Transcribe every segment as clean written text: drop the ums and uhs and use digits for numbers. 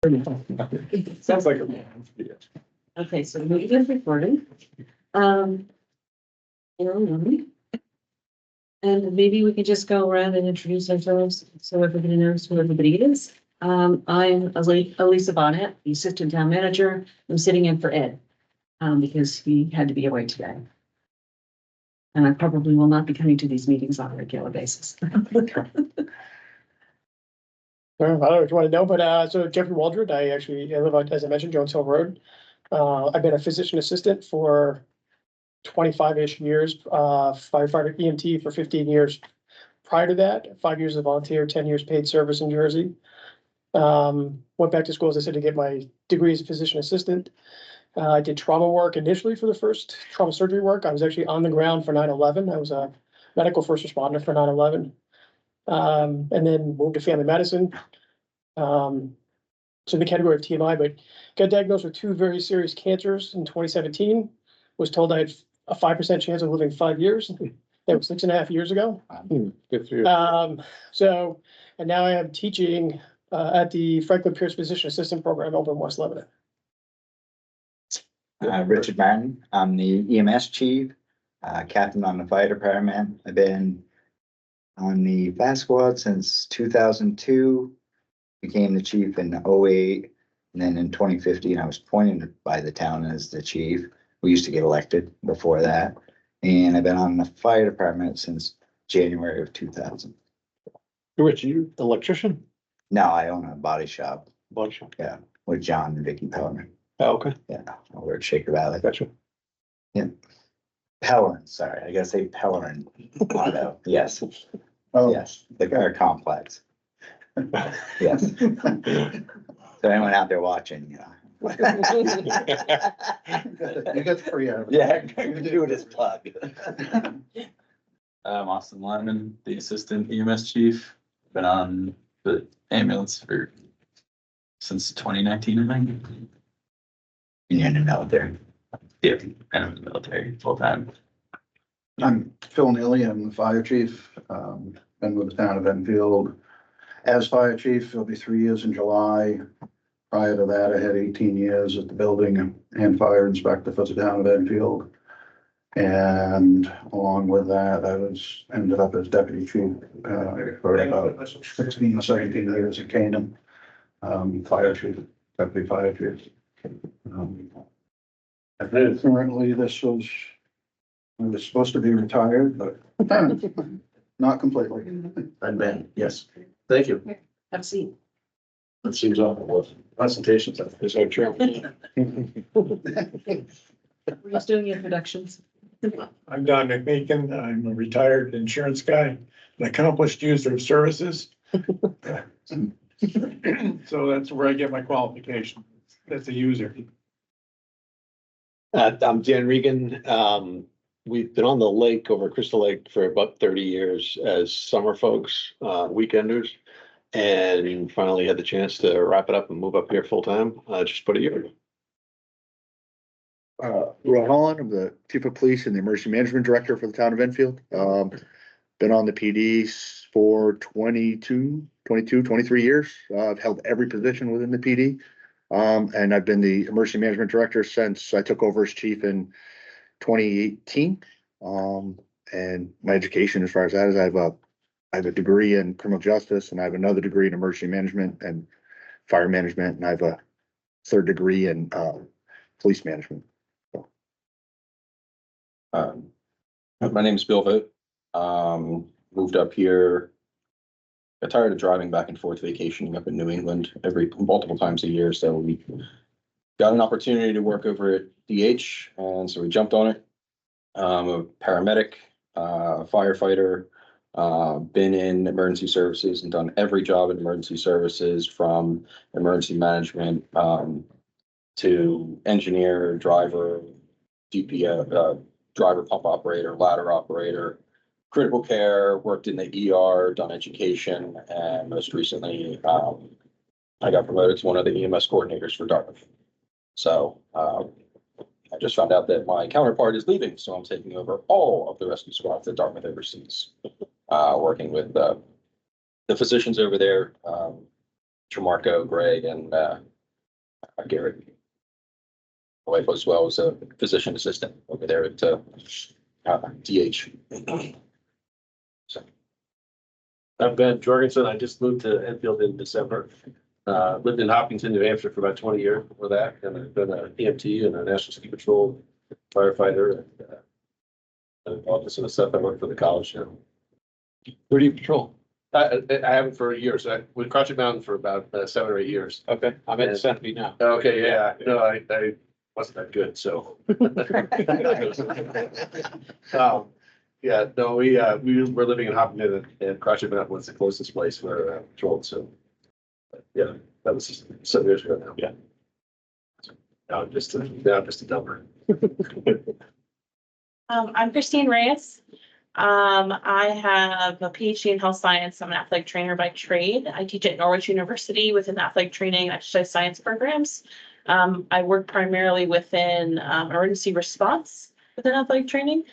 Sounds like a. Okay, so the meeting is recording. And maybe we could just go around and introduce ourselves so everybody knows who everybody is. I'm Elisa Bonnet, the Assistant Town Manager. I'm sitting in for Ed, because he had to be away today. And I probably will not be coming to these meetings on a regular basis. I don't know if you want to know, but so Jeffrey Waldron, I live on, as I mentioned, Jones Hill Road. I've been a physician assistant for 25-ish years, firefighter EMT for 15 years. Prior to that, 5 years as a volunteer, 10 years paid service in Jersey. Went back to school, as I said, to get my degree as a physician assistant. I did trauma work initially for the first trauma surgery work. I was actually on the ground for 9/11. I was a medical first responder for 9/11. And then moved to family medicine. So in the category of TMI, but got diagnosed with 2 very serious cancers in 2017. Was told I had a 5% chance of living 5 years. That was 6.5 years ago. Good for you. So, and now I am teaching at the Franklin Pierce Physician Assistant Program over in West Lebanon. Richard Martin, I'm the EMS chief, captain on the fire department. I've been on the fast squad since 2002, became the chief in 2008, and then in 2015, I was appointed by the town as the chief. We used to get elected before that, and I've been on the fire department since January of 2000. Rich, you an electrician? No, I own a body shop. Body shop. Yeah, with John and Vicky Pellerin. Oh, okay, Yeah, over at Shaker Valley. gotcha. Pellerin, sorry, I gotta say Pellerin Auto, yes. Oh. Yes, the car complex. Yes. So anyone out there watching, you know. You got the free out. Yeah, do it as plug. I'm Austin Lyman, the assistant EMS chief. Been on the ambulance since 2019, I think. You're in the military. Yeah, and I'm in the military full time. I'm Phil Neely, I'm the fire chief, been with the town of Enfield as fire chief. It'll be 3 years in July. Prior to that, I had 18 years at the building and fire inspector for the town of Enfield. And along with that, ended up as deputy chief, for about 16 or 17 years at Canaan. Fire chief, deputy fire chief. Currently, I was supposed to be retired, but not completely. And Ben, yes, thank you. Have a seat. That seems awful. Well, presentations, is that true? We're just doing introductions. I'm Don McMeekin. I'm a retired insurance guy, an accomplished user of services. So that's where I get my qualification. That's a user. I'm Dan Regan. We've been on the lake over Crystal Lake for about 30 years as summer folks, weekenders. And finally had the chance to wrap it up and move up here full time, just about a year ago. Roy Holland, I'm the chief of police and the emergency management director for the town of Enfield. Been on the PD for 23 years. I've held every position within the PD. And I've been the emergency management director since I took over as chief in 2018. And my education as far as that is I have a degree in criminal justice and I have another degree in emergency management and fire management. And I have a third degree in police management. My name is Bill Vogt. Moved up here. Got tired of driving back and forth vacationing up in New England multiple times a year. So we got an opportunity to work over at DH, and so we jumped on it. I'm a paramedic, firefighter, been in emergency services and done every job in emergency services from emergency management to engineer, driver, DPO, driver, pump operator, ladder operator, critical care, worked in the ER, done education, and most recently, I got promoted to one of the EMS coordinators for Dartmouth. So I just found out that my counterpart is leaving, so I'm taking over all of the rescue squads that Dartmouth oversees, working with the physicians over there, Tremarco, Greg, and Garrett. My wife as well as a physician assistant over there at DH. So, I'm Ben Jorgensen. I just moved to Enfield in December. Lived in Hopkinton, New Hampshire for about 20 years before that, and I've been an EMT and a National Ski Patrol firefighter. And all this sort of stuff. I work for the college now. Where do you patrol? I haven't for years. I with Crotchet Mountain for about 7 or 8 years. Okay, I'm at the Centipede now. Okay, yeah, no, I wasn't that good, so. Yeah, no, we were living in Hopkinton and Crotchet Mountain was the closest place where I patrolled, so. Yeah, that was just some years ago now. Yeah. Now I'm just a number. I'm Christine Reyes. I have a PhD in health science. I'm an athletic trainer by trade. I teach at Norwich University within athletic training and exercise science programs. I work primarily within emergency response within athletic training.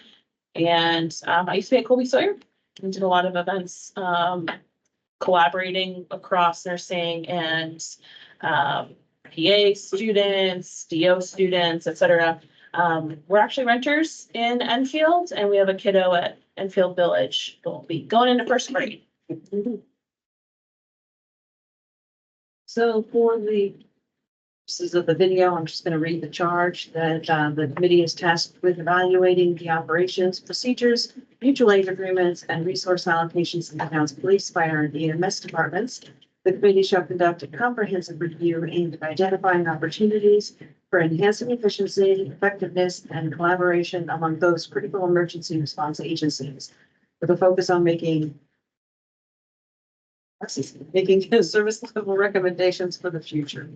And I used to be at Colby Sawyer and did a lot of events, collaborating across nursing and PA students, DO students, et cetera. We're actually renters in Enfield and we have a kiddo at Enfield Village. Will be going into first grade. So for the purposes of the video, I'm just going to read the charge that the committee is tasked with evaluating the operations, procedures, mutual aid agreements, and resource allocations in the town's police, fire, and EMS departments. The committee shall conduct a comprehensive review aimed at identifying opportunities for enhancing efficiency, effectiveness, and collaboration among those critical emergency response agencies, with a focus on making service level recommendations for the future.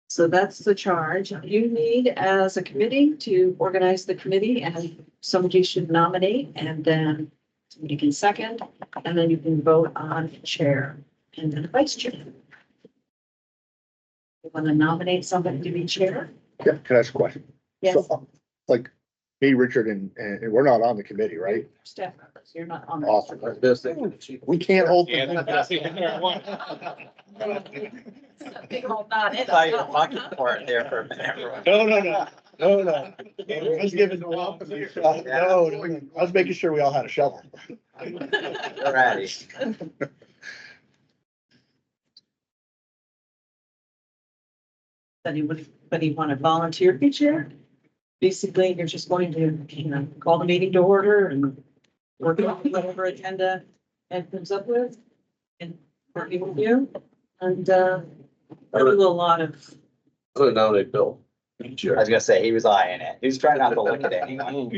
So that's the charge. You need, as a committee, to organize the committee, and somebody should nominate, and then somebody can second, and then you can vote on chair and then vice chair. You want to nominate somebody to be chair? Yeah, can I ask a question? Yes. So, like, me, Richard, and we're not on the committee, right? Staff members, you're not on. Awesome. the We can't hold. Big old nod. I thought you were fucking for it there for a minute. No. I was giving the welcome. No, I was making sure we all had a shovel. We're ready. Anybody want to volunteer to be chair? Basically, you're just going to, call the meeting to order and work on whatever agenda Ed comes up with and working with you. And, I do a lot of, I'm gonna nominate Bill. I was gonna say, he was eyeing it. He was trying not to look at anyone.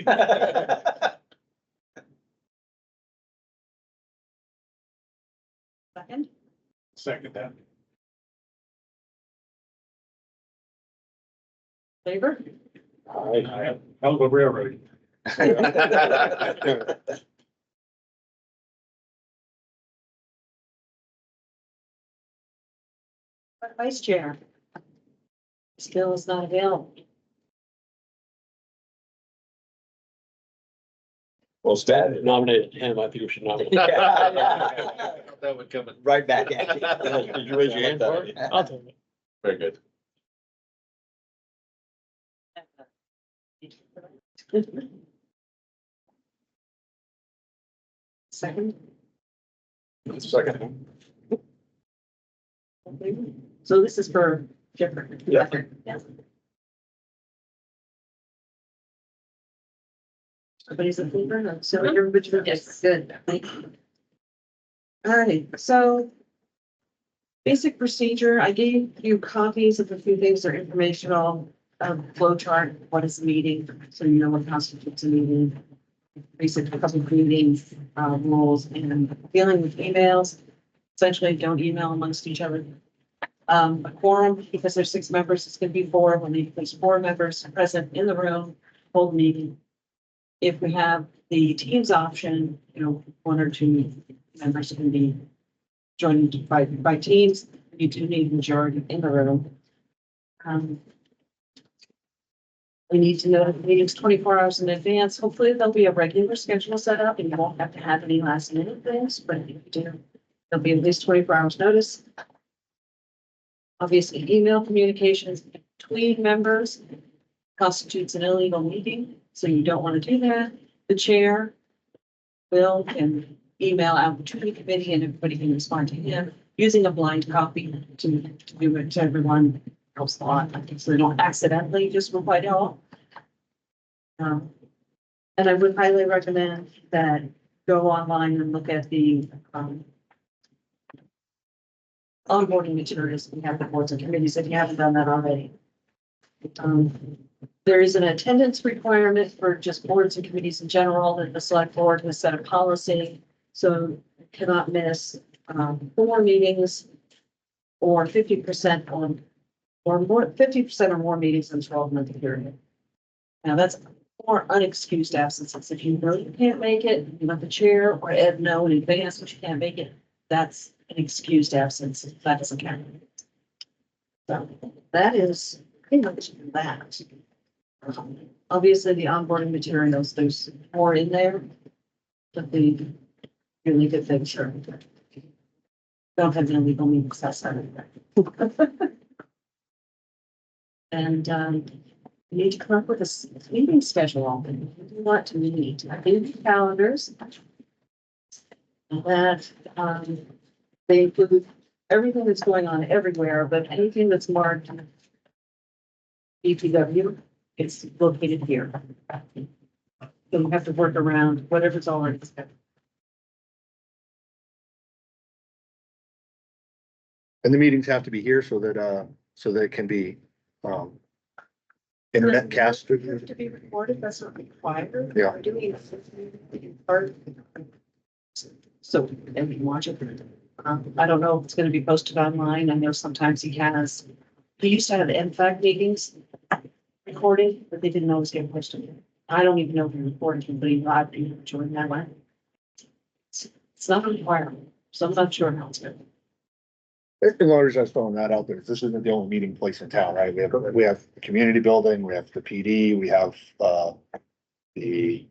second, Second that. favor? I have hell of a railroad. Vice chair. Still is not available. Well, Stan nominated him. I think we should nominate. Yeah. That would come in. Right back at you. Did you raise your hand for it? I'll take it. Very good. Second. Second. So this is for Jeffrey. Yeah. Everybody's in favor? So everybody, yes, good. Thank you. All right, so basic procedure, I gave you copies of a few things that are informational, flow chart, what is a meeting, so you know what constitutes a meeting. Basic public meetings, rules, and dealing with emails. Essentially, don't email amongst each other. A quorum, because there's 6 members, it's gonna be 4, when there's 4 members present in the room, hold meeting. If we have the Teams option, 1 or 2 members can be joining by Teams, you do need majority in the room. We need to know the meetings 24 hours in advance. Hopefully there'll be a regular schedule set up and you won't have to have any last minute things, but if you do, There'll be at least 24 hours notice. Obviously, email communications between members constitutes an illegal meeting, so you don't want to do that. The chair can email out to the committee and everybody can respond to him using a blind copy to do it to everyone. Helps a lot, so they don't accidentally just reply to all. And I would highly recommend that go online and look at the onboarding materials we have, the boards and committees, if you haven't done that already. There is an attendance requirement for just boards and committees in general, that the select board has set a policy. So you cannot miss 4 meetings or 50% or more, 50% or more meetings in 12-month period. Now that's more unexcused absences. If you know you can't make it, you let the chair or Ed know in advance that you can't make it. That's an excused absence. That doesn't count. So that is pretty much that. Obviously, the onboarding materials, there's more in there, but the really good things are don't have any legal means. That's not in there. And you need to come up with a meeting schedule. You want to meet. I need calendars that they include everything that's going on everywhere, but anything that's marked BPW, it's located here. So you have to work around whatever's already scheduled. And the meetings have to be here so that it can be, internet cast. They have to be recorded, that's not required. Yeah. We're doing part. So, and we can watch it. I don't know if it's gonna be posted online. I know sometimes he used to have the MFAC meetings recorded, but they didn't always get posted. I don't even know if he recorded him, but he live, you join that way. It's not a requirement, so I'm not sure how it's going. As long as I was throwing that out there, this isn't the only meeting place in town, right? We have the community building, we have the PD, we have, the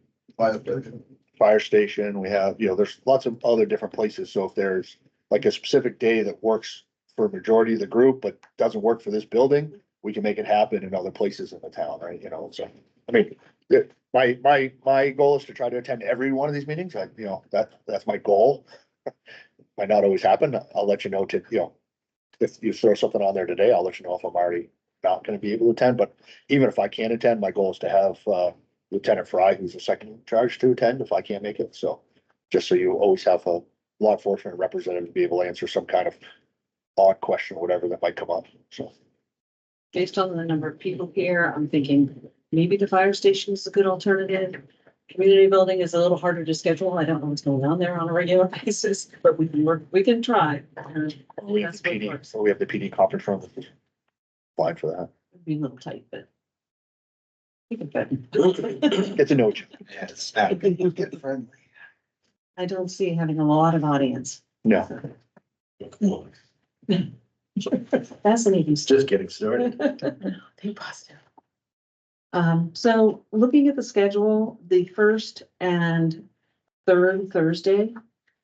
fire station, we have, there's lots of other different places. So if there's like a specific day that works for a majority of the group, but doesn't work for this building, we can make it happen in other places in the town, right? So, I mean, my goal is to try to attend every one of these meetings. That's my goal. Might not always happen. I'll let you know if you throw something on there today, I'll let you know if I'm already not gonna be able to attend, but even if I can't attend, my goal is to have, Lieutenant Fry, who's the second in charge, to attend if I can't make it. So just so you always have a law enforcement representative to be able to answer some kind of odd question or whatever that might come up. So. Based on the number of people here, I'm thinking maybe the fire station is a good alternative. Community building is a little harder to schedule. I don't know what's going on there on a regular basis, but we can try. We have the PD, so we have the PD conference room. Fine for that. It'd be a little tight, but. We can fit. It's a no. Yeah, it's not kid friendly. I don't see having a lot of audience. No. Fascinating stuff. Just getting started. Think positive. So looking at the schedule, the first and third Thursday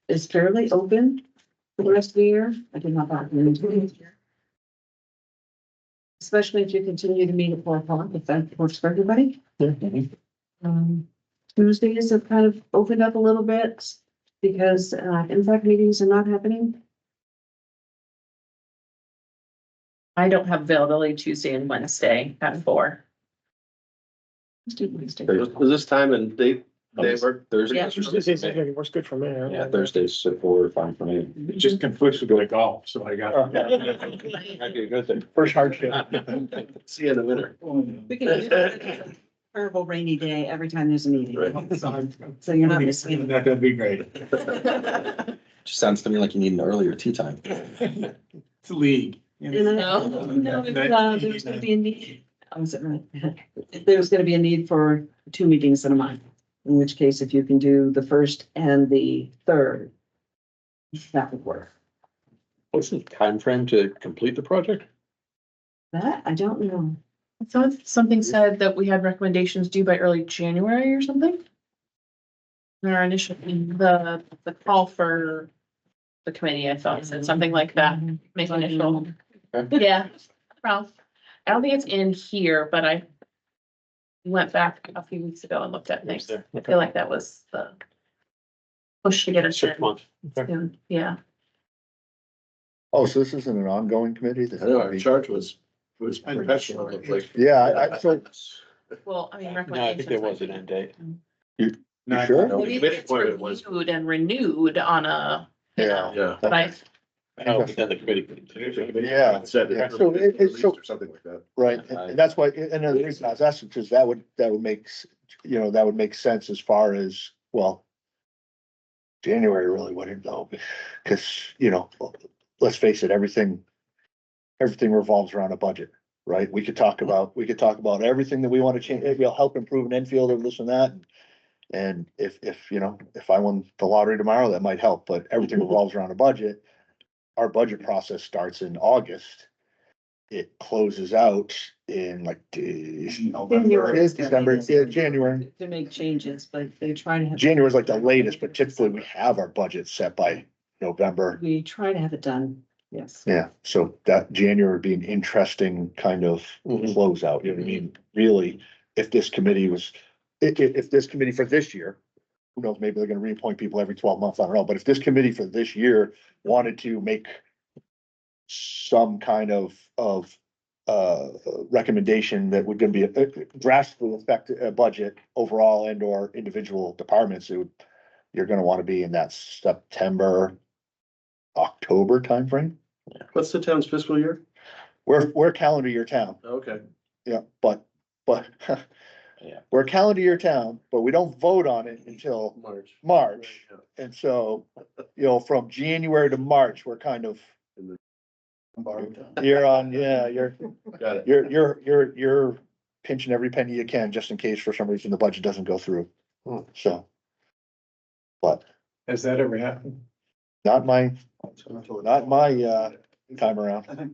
is fairly open for the rest of the year. I did not have any. Especially if you continue to meet at 4 o'clock, if that works for everybody. Tuesdays have kind of opened up a little bit because, in fact, meetings are not happening. I don't have availability Tuesday and Wednesday at 4. Let's do Wednesday. Is this time and date, they work? Yeah. It works good for me. Yeah, Thursdays at 4 are fine for me. It just conflicts with my golf, so I got. Might be a good thing. First hardship. See you in the winter. We can do a terrible rainy day every time there's a meeting. Right. So you're not missing it. That'd be great. Just sounds to me like you need an earlier tea time. It's a league. No, there's gonna be a need. I was right. There's gonna be a need for 2 meetings in a month, in which case if you can do the first and the third, that would work. What's the time frame to complete the project? That, I don't know. I thought something said that we had recommendations due by early January or something. In our initial, the call for the committee, I thought it said something like that, make initial. Yeah, Ralph, I don't think it's in here, but I went back a few weeks ago and looked at things. I feel like that was the push to get us 6 months. in. Yeah. Oh, so this isn't an ongoing committee? This I know, is- our charge was professional, like. Yeah, so, Well, I mean, No, I think recommendations. there was an end date. you sure? No, the Maybe committee it's appointment was, reviewed and renewed on a, you know, yeah. but I, No, but then the committee. Yeah. Said Yeah, it. so it's so- Or something like that. Right, and that's why, and the reason I was asking, because that would make, that would make sense as far as, well. January really wouldn't though, because, let's face it, everything revolves around a budget, right? We could talk about everything that we want to change, it'll help improve an Enfield or this and that. And if I won the lottery tomorrow, that might help, but everything revolves around a budget. Our budget process starts in August. It closes out in like December, yeah, January. To make changes, but they try to have. January is like the latest, but typically we have our budget set by November. We try to have it done, yes. Yeah, so that January would be an interesting kind of closeout, you know what I mean? Really, if this committee was, if this committee for this year, who knows, maybe they're gonna reappoint people every 12 months, I don't know, but if this committee for this year wanted to make some kind of recommendation that would gonna be drastically affect a budget overall and or individual departments, you're gonna wanna be in that September, October timeframe. What's the town's fiscal year? We're a calendar year town, Okay. yeah, but Yeah. we're a calendar year town, but we don't vote on it until March. And so, from January to March, we're kind of, you're on, yeah, Got it. you're pinching every penny you can, just in case for some reason the budget doesn't go through. So. But Has that ever happened? not my time around, I think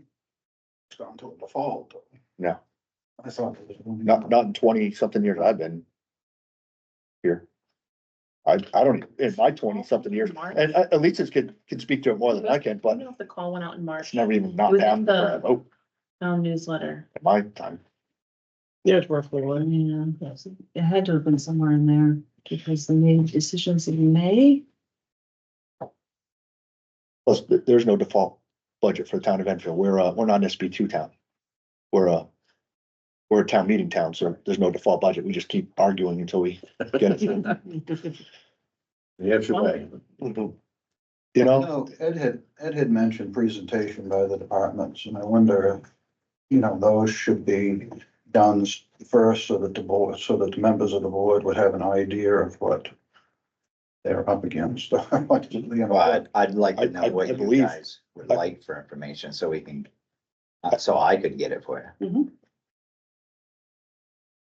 it's gone to a default. no, I thought. it was only- not in 20-something years I've been here. I don't, in my 20-something years, and Elisa's can speak to it more than I can, I but don't know if the call went out in March. it's never even It not was in happened for a the- vote Newsletter. in my time. Yeah, it's roughly one. Yeah, it had to have been somewhere in there because they made decisions in May. Plus, there's no default budget for the town of Enfield. We're not an SB2 town. We're a town meeting town, so there's no default budget. We just keep arguing until we get it. The answer way. Ed had mentioned presentation by the departments, and I wonder if, those should be done first so that the members of the board would have an idea of what they're up against. Well, I'd like to know I what you believe- guys would like for information, so we can, so I could get it for you.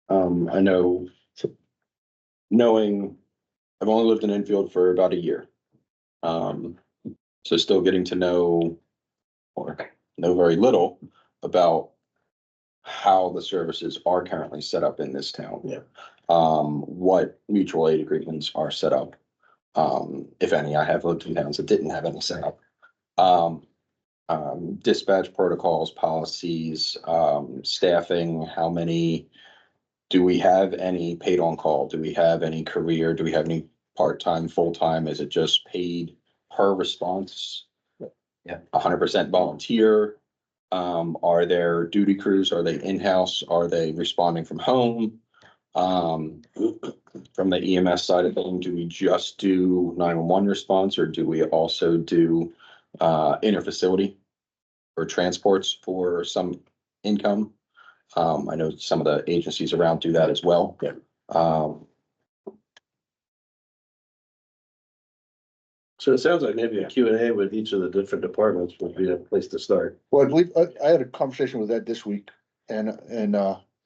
I know, knowing, I've only lived in Enfield for about a year. So still getting to know, or know very little about how the services are currently set up in this town. Yeah. What mutual aid agreements are set up. If any, I have lived in towns that didn't have any set up. Dispatch protocols, policies, staffing, how many, do we have any paid on call? Do we have any career? Do we have any part-time, full-time? Is it just paid per response? Yeah. 100% volunteer? Are there duty crews? Are they in-house? Are they responding from home? From the EMS side of things, do we just do 911 response, or do we also do interfacility or transports for some income? I know some of the agencies around do that as well. Yeah. So it sounds like maybe a Q&A with each of the different departments would be a place to start. Well, I believe, I had a conversation with Ed this week, and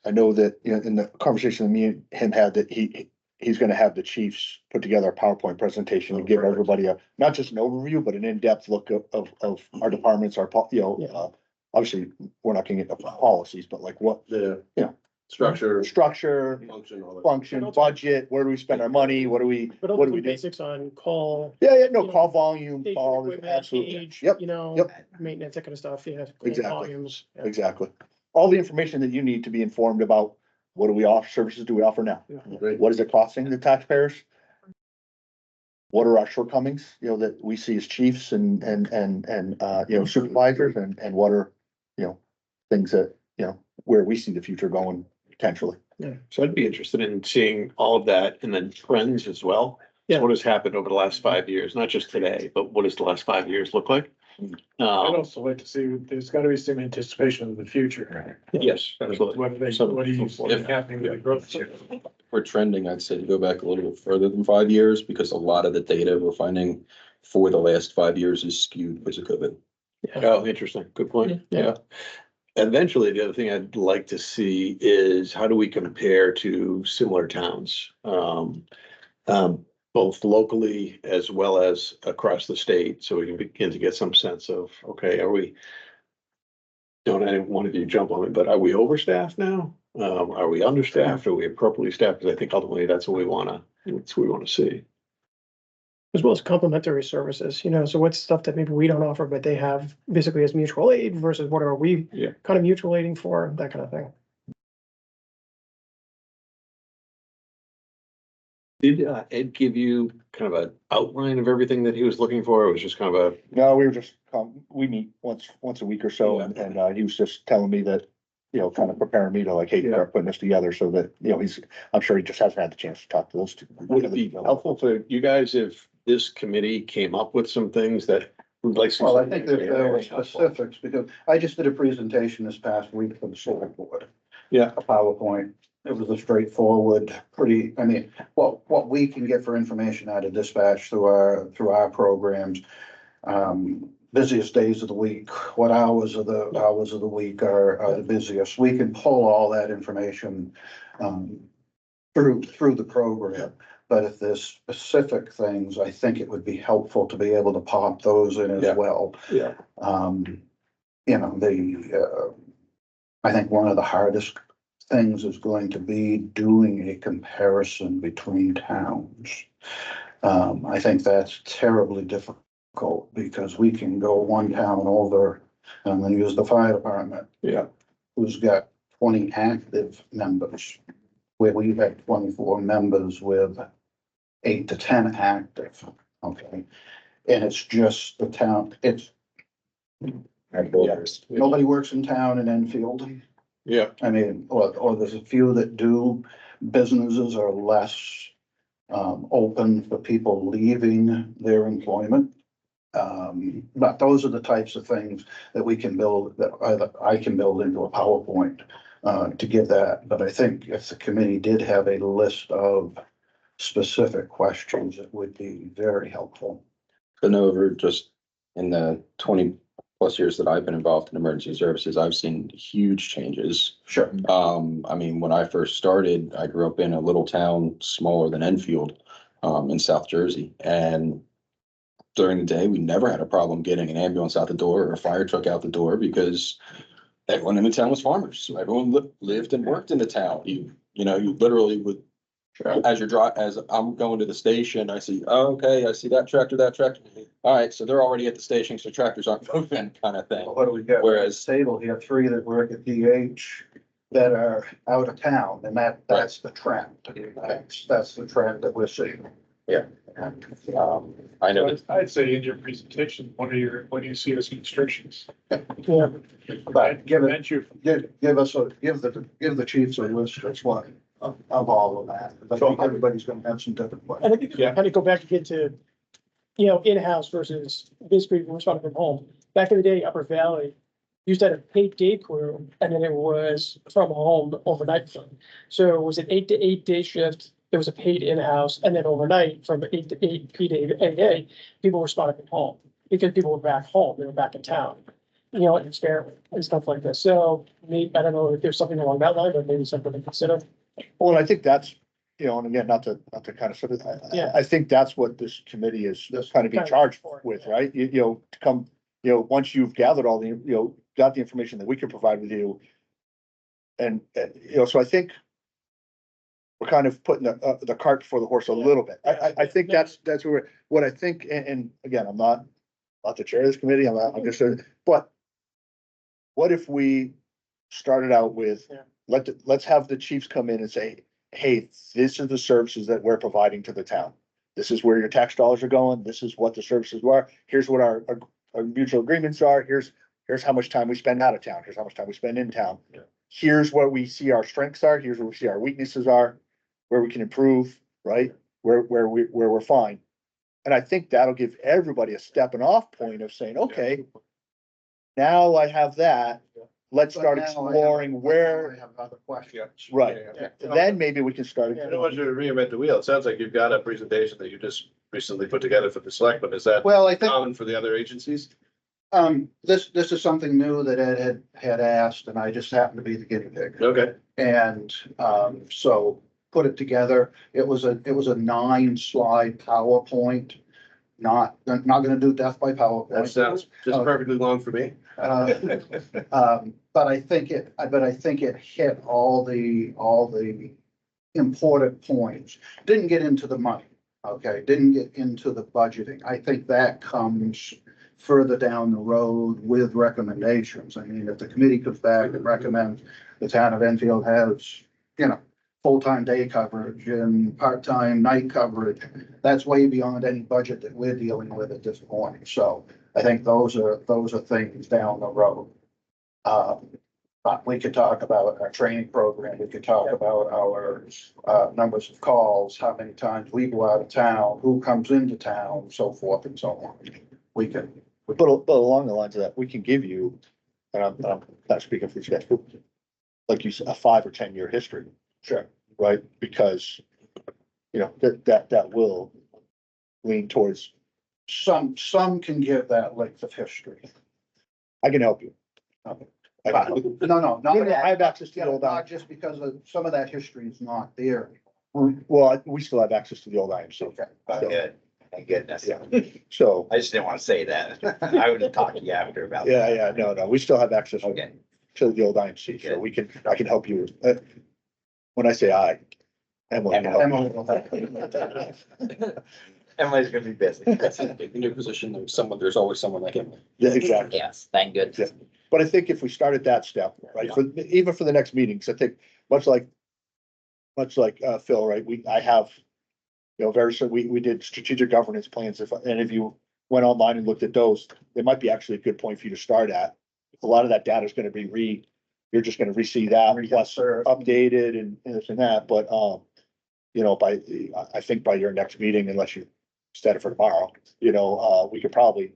I know that, in the conversation that me and him had, that he's gonna have the chiefs put together a PowerPoint presentation and give everybody not just an overview, but an in-depth look of our departments, obviously, we're not gonna get the policies, but like what, The, Structure, structure, function, all that. function, budget, where do we spend our money, what do we, But what do ultimately we do? basics on call. Yeah, no, you know, call volume, station call, equipment, absolutely, age, yep, You know, yep. maintenance, that kind of stuff, yeah. call Exactly. volumes, yeah. exactly. All the information that you need to be informed about, what do we offer, services do we offer now? Great. What is it costing the taxpayers? What are our shortcomings, that we see as chiefs and, supervisors and what are, things that, where we see the future going potentially. So I'd be interested in seeing all of that and then trends as well. Yeah. So what has happened over the last 5 years, not just today, but what does the last 5 years look like? I'd also like to see, there's gotta be some anticipation of the future. Yes, absolutely. What do you see happening with the growth? For trending, I'd say to go back a little bit further than 5 years, because a lot of the data we're finding for the last 5 years is skewed because of COVID. Oh, interesting. Good point. Yeah. Eventually, the other thing I'd like to see is how do we compare to similar towns? Both locally as well as across the state, so we can begin to get some sense of, okay, are we? Don't any one of you jump on it, but are we overstaffed now? Are we understaffed? Are we appropriately staffed? Because I think ultimately that's what we wanna see. As well as complementary services, so what's stuff that maybe we don't offer, but they have basically as mutual aid versus what are we Yeah. kind of mutual aiding for, that kind of thing. Did Ed give you kind of an outline of everything that he was looking for? It was just kind of No, we were just, we meet once a week or so and he was just telling me that, kind of preparing me to like, hey, start putting this together so that, I'm sure he just hasn't had the chance to talk to those two. would it be helpful for you guys if this committee came up with some things that would like? Well, I think that there were specifics, because I just did a presentation this past week for the select board. Yeah. A PowerPoint. It was a straightforward, what we can get for information out of dispatch through our programs. Busiest days of the week, what hours of the week are the busiest. We can pull all that information, through the program. But if there's specific things, I think it would be helpful to be able to pop those in as well. Yeah. I think one of the hardest things is going to be doing a comparison between towns. I think that's terribly difficult because we can go one town over and then use the fire department. Yeah. Who's got 20 active members, where we have 24 members with 8 to 10 active, okay? And it's just the town, nobody works in town in Enfield. Yeah. I mean, or there's a few that do. Businesses are less open for people leaving their employment. But those are the types of things that we can build, that I can build into a PowerPoint to give that. But I think if the committee did have a list of specific questions, it would be very helpful. I know over just in the 20+ years that I've been involved in emergency services, I've seen huge changes. Sure. I mean, when I first started, I grew up in a little town smaller than Enfield, in South Jersey. And during the day, we never had a problem getting an ambulance out the door or a fire truck out the door because everyone in the town was farmers. So everyone lived and worked in the town. You literally would, as I'm going to the station, I see, oh, okay, I see that tractor. All right, so they're already at the station, so tractors aren't moving, kind of thing. What do we get? Whereas Table, you have 3 that work at DH that are out of town, and that's the trend. That's the trend that we're seeing. Yeah. I know that I'd say in your presentation, what do you see as constrictions? Yeah. But give you. the chiefs a list as well of all of that. I think everybody's gonna have some different And I questions. think kind of go back again to, in-house versus basically responding from home. Back in the day, Upper Valley used to have a paid day crew, and then it was from home overnight. So it was an 8 to 8 day shift. There was a paid in-house, and then overnight from 8 to 8 PDA, people were responding from home because people were back home. They were back in town, and family and stuff like this. So maybe, I don't know if there's something along that line, but maybe something to consider. Well, and I think that's, and again, not to kind of sort of, I think that's what this committee is kind of being charged with, right? To come, once you've gathered all the, got the information that we can provide with you, you know, so I think we're kind of putting the cart before the horse a little bit. I think that's where, what I think, and again, I'm not the chair of this committee, I'm just, but what if we started out with, let's have the chiefs come in and say, hey, this is the services that we're providing to the town. This is where your tax dollars are going. This is what the services are. Here's what our mutual agreements are. Here's how much time we spend out of town. Here's how much time we spend in town. Here's where we see our strengths are. Here's where we see our weaknesses are, where we can improve, right? Where we're fine. And I think that'll give everybody a stepping off point of saying, okay, now I have that. Let's start exploring where, I have other questions. right. Then maybe we can start. I don't want you to reinvent the wheel. It sounds like you've got a presentation that you just recently put together for the selectmen. Is that Well, I think, common for the other agencies? this is something new that Ed had asked, and I just happened to be the guinea pig. Okay. And, so put it together. It was a 9-slide PowerPoint. Not gonna do death by PowerPoint. That sounds just perfectly long for me. But I think it hit all the important points. Didn't get into the money, okay? Didn't get into the budgeting. I think that comes further down the road with recommendations. I mean, if the committee comes back and recommends the town of Enfield has, full-time day coverage and part-time night coverage, that's way beyond any budget that we're dealing with at this point. So I think those are things down the road. But we could talk about our training program. We could talk about our numbers of calls, how many times we go out of town, who comes into town, so forth and so on. We can. But along the lines of that, we can give you, and I'm not speaking for you guys, but like you said, a 5 or 10 year history. Sure. Right? Because, that will lean towards, Some can give that length of history. I can help you. Okay. I can help you. No, I have access to the old, not just because of some of that history is not there. well, we still have access to the old IMC. Okay. Good, thank goodness. Yeah. So, I just didn't want to say that. I would have talked to you after about. yeah, no, we still have access Okay. to the old IMC, so I can help you. When I say I, Emily. can help you. Emily will help you. Emily's gonna be busy. In your position, there's always someone like him. Yeah, exactly. Yes, thank goodness. But I think if we started that step, right, even for the next meetings, I think much like Phil, right, I have, very soon, we did strategic governance plans. If any of you went online and looked at those, it might be actually a good point for you to start at. A lot of that data is gonna be you're just gonna re-see that plus updated and this and that, but, I think by your next meeting, unless you set it for tomorrow, we could probably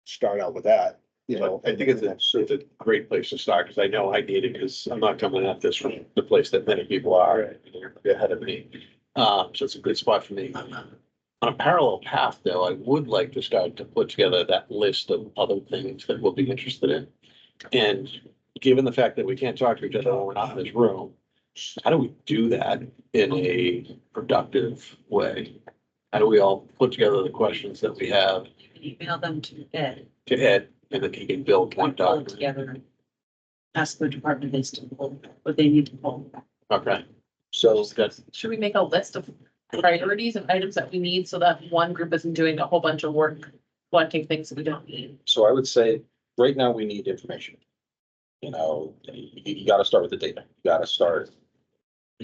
start out with that. I think it's a great place to start, because I know I need it, because I'm not coming at this from the place that many people are ahead of me. So it's a good spot for me. On a parallel path, though, I would like to start to put together that list of other things that we'll be interested in. And given the fact that we can't talk to each other when we're not in this room, how do we do that in a productive way? How do we all put together the questions that we have Email them to Ed. and then he can build one Pull document? together. Ask the department heads to pull what they need to pull. Okay, so that's, Should we make a list of priorities and items that we need so that one group isn't doing a whole bunch of work collecting things that we don't need? So I would say, right now, we need information. You gotta start with the data. You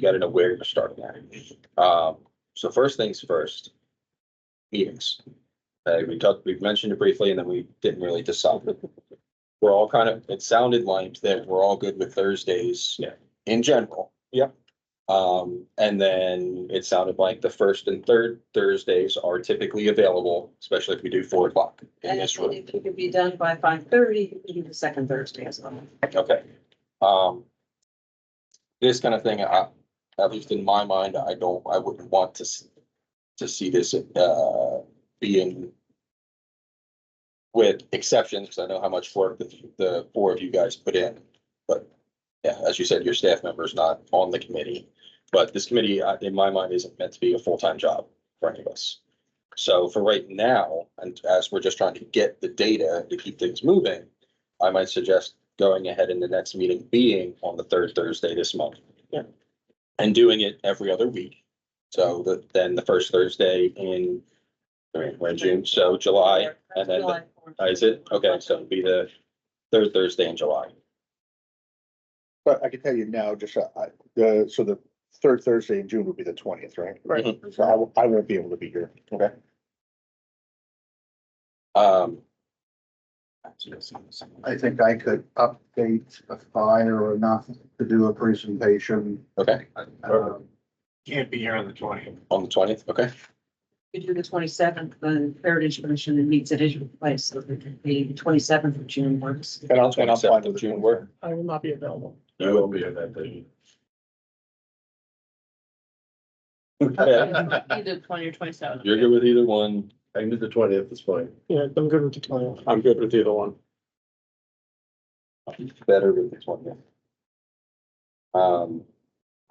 gotta know where you're starting at. So first things first, meetings. We've mentioned it briefly and then we didn't really decide. We're all it sounded like that we're all good with Thursdays. Yeah. In general. Yep. And then it sounded like the first and third Thursdays are typically available, especially if we do 4 o'clock in And this if room. it could be done by 5:30, you could do the second Thursday as well. Okay. This kind of thing, at least in my mind, I wouldn't want to see this, being with exceptions, because I know how much work the 4 of you guys put in. But yeah, as you said, your staff member is not on the committee, but this committee, in my mind, isn't meant to be a full-time job for any of us. So for right now, and as we're just trying to get the data to keep things moving, I might suggest going ahead in the next meeting being on the third Thursday this month. Yeah. And doing it every other week. So then the first Thursday in, we're in June, so July, and then, is it? Okay, so it'll be the third Thursday in July. But I can tell you now, just, so the third Thursday in June will be the 20th, right? Right. So I won't be able to be here. Okay. I think I could update a fire enough to do a presentation. Okay, Can't be here on the 20th. on the 20th, okay. We do the 27th, the Heritage Commission and meets at Israel Place, so the 27th of June works. And I'm fine 27th with of June June. work. I will not be available. I will be here that day. Either 20 or 27. You're good with either one. I can do the 20th, it's fine. Yeah, I'm good with the 20th. I'm good with either one. Better with this one, yeah.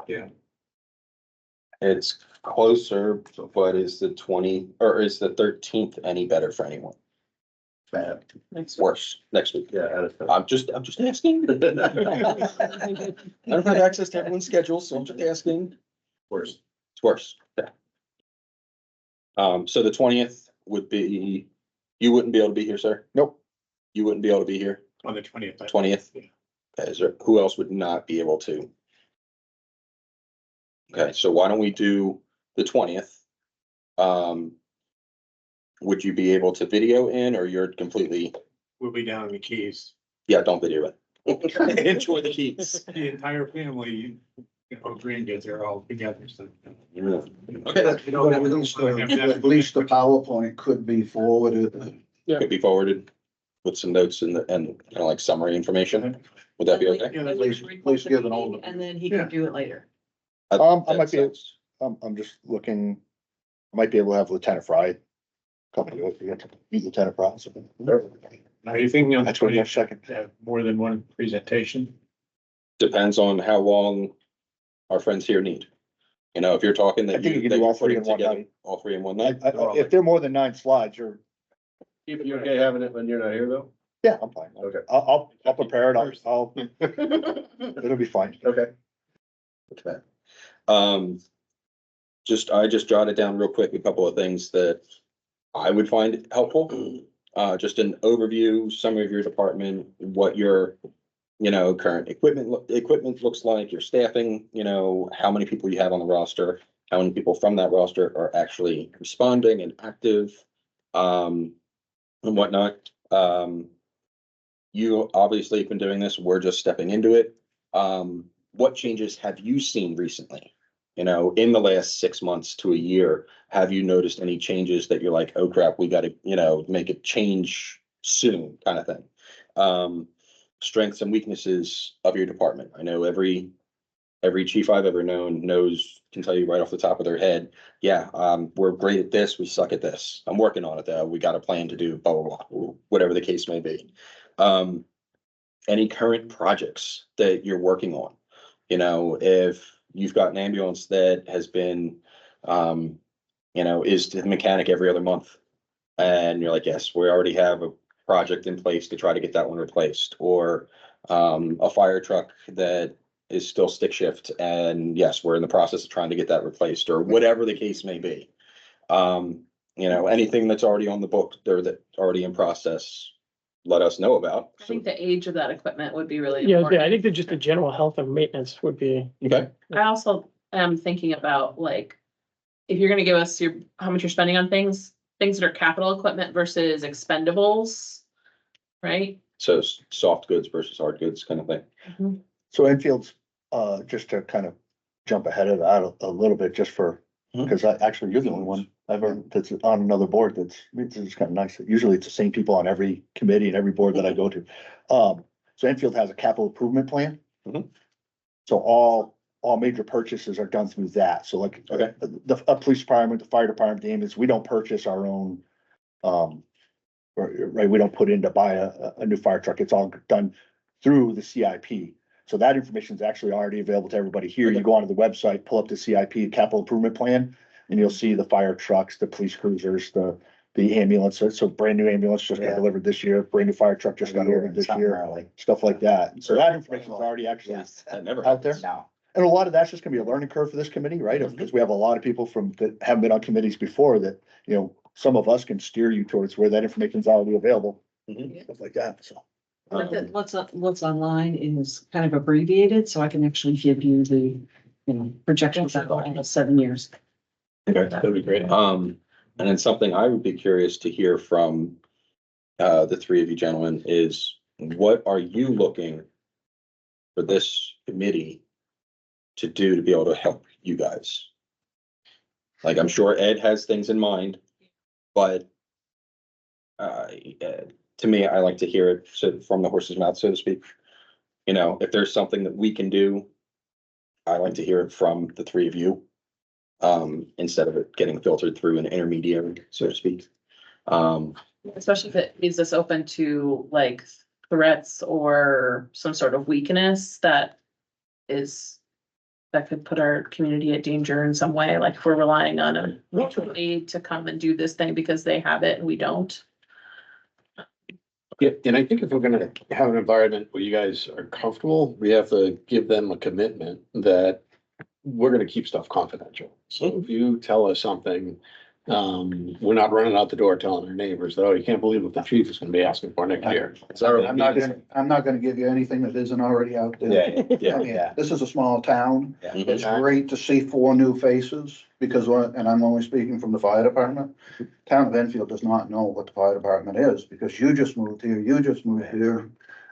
Yeah. It's closer, but is the 13th any better for anyone? Bad. Next Worse, next week. Yeah. out of time. I'm just asking. I don't have access to everyone's schedule, so I'm just asking. Worse. It's worse, yeah. So the 20th would be, you wouldn't be able to be here, sir? Nope. You wouldn't be able to be here, On the 20th. 20th? Is there, who else would not be able to? Okay, so why don't we do the 20th? Would you be able to video in, or you're completely, We'll be down in the Keys. yeah, don't video it. Enjoy the heats. The entire family, grandkids are all together, so. Okay, But at least the PowerPoint could be forwarded. could be forwarded with some notes and kind of like summary information. Would that be okay? Yeah, at least give an old- And then he can do it later. I might That be, sounds- I'm just looking, I might be able to have Lieutenant Fry. Company, meet Lieutenant Fry. Are you thinking on the That's what you have 20th, second. have more than one presentation? Depends on how long our friends here need. You know, if you're talking I that think you can that do all you're three putting in one together, night. all three in one night. If they're more than 9 slides, you're, You okay having it when you're not here though? yeah, I'm fine. Okay. I'll prepare it. I'll, it'll be fine. Okay. Okay. I just jotted down real quick a couple of things that I would find helpful. Just an overview, summary of your department, what your, current equipment looks like, your staffing, how many people you have on the roster, how many people from that roster are actually responding and active, and whatnot. You obviously have been doing this. We're just stepping into it. What changes have you seen recently? In the last 6 months to a year, have you noticed any changes that you're like, oh crap, we gotta, make a change soon kind of thing? Strengths and weaknesses of your department. I know every chief I've ever known can tell you right off the top of their head, yeah, we're great at this, we suck at this. I'm working on it though. We got a plan to do blah, blah, blah, whatever the case may be. Any current projects that you're working on? If you've got an ambulance that has been, is the mechanic every other month. And you're like, yes, we already have a project in place to try to get that one replaced, or a fire truck that is still stick shift. And yes, we're in the process of trying to get that replaced, or whatever the case may be. Anything that's already on the book or that already in process, let us know about. I think the age of that equipment would be really Yeah, important. I think that just the general health and maintenance would be, Okay. I also am thinking about like, if you're gonna give us how much you're spending on things that are capital equipment versus expendables, right? So soft goods versus hard goods kind of thing. So Enfield's, just to kind of jump ahead of that a little bit, just for, because actually you're the only one I've heard that's on another board it's kind of nice. Usually it's the same people on every committee and every board that I go to. So Enfield has a capital improvement plan. Mhm. So all major purchases are done through that. So like, Okay. a police department, the fire department, the ambulance, we don't purchase our own, right, we don't put in to buy a new fire truck. It's all done through the CIP. So that information is actually already available to everybody here. You go onto the website, pull up the CIP capital improvement plan, and you'll see the fire trucks, the police cruisers, the the ambulance, so brand new ambulance just got Yeah. delivered this year, brand new fire truck just got Every year ordered this something year, early. stuff like that. So that information is already actually Yes. That never out there. happens. No, And a lot of that's just gonna be a learning curve for this committee, right? Because we have a lot of people that haven't been on committees before that, some of us can steer you towards where that information's already available. Mhm. Stuff like that, so. What's online is kind of abbreviated, so I can actually give you the, projections out in 7 years. Okay. That'd be great. And then something I would be curious to hear from the three of you gentlemen is, what are you looking for this committee to do to be able to help you guys? Like, I'm sure Ed has things in mind, but to me, I like to hear it from the horse's mouth, so to speak. If there's something that we can do, I like to hear it from the three of you. Instead of it getting filtered through an intermediary, so to speak. Especially if it leaves us open to like threats or some sort of weakness that could put our community at danger in some way, like if we're relying on a mutual aid to come and do this thing because they have it and we don't. Yeah, and I think if we're gonna have an environment where you guys are comfortable, we have to give them a commitment that we're gonna keep stuff confidential. So if you tell us something, we're not running out the door telling our neighbors that, oh, you can't believe what the chief is gonna be asking for next year. I'm not gonna give you anything that isn't already out there. Yeah, I mean, this is a small town. Mhm. It's great to see 4 new faces because, and I'm only speaking from the fire department. Town of Enfield does not know what the fire department is because you just moved here,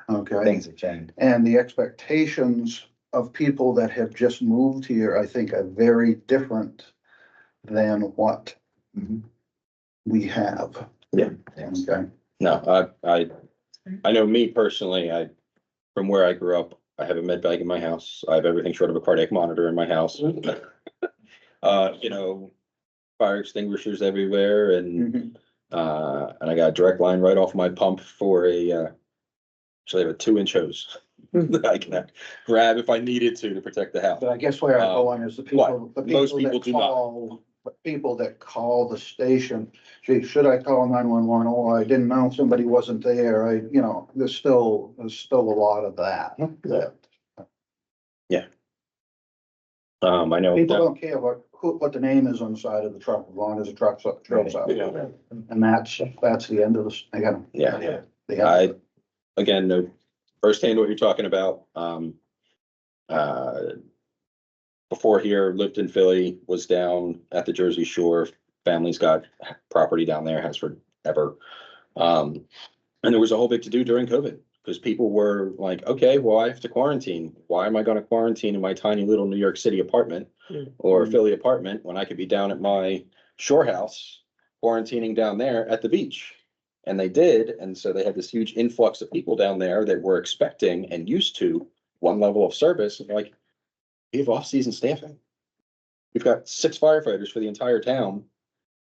okay? things have changed. And the expectations of people that have just moved here, I think, are very different than what we have. Yeah. Okay. No, I know me personally, from where I grew up, I have a med bag in my house. I have everything short of a cardiac monitor in my house. Fire extinguishers everywhere and I got a direct line right off my pump for actually I have a 2-inch hose that I can grab if I needed to protect the house. But I guess where I'm going is the people Most people that do not. call, but people that call the station, gee, should I call 911? Oh, I didn't know somebody wasn't there. There's still a lot of that. I know. People don't care what the name is on the side of the truck, as long as the truck shows up. Yeah. And that's the end of this, again. Yeah. the end. Again, know firsthand what you're talking about. Before here, lived in Philly, was down at the Jersey Shore. Family's got property down there, has forever. And there was a whole big to do during COVID because people were like, okay, well, I have to quarantine. Why am I going to quarantine in my tiny little New York City apartment or Philly apartment when I could be down at my shore house quarantining down there at the beach? And they did. And so they had this huge influx of people down there that were expecting and used to one level of service. And like, we have off-season staffing. We've got 6 firefighters for the entire town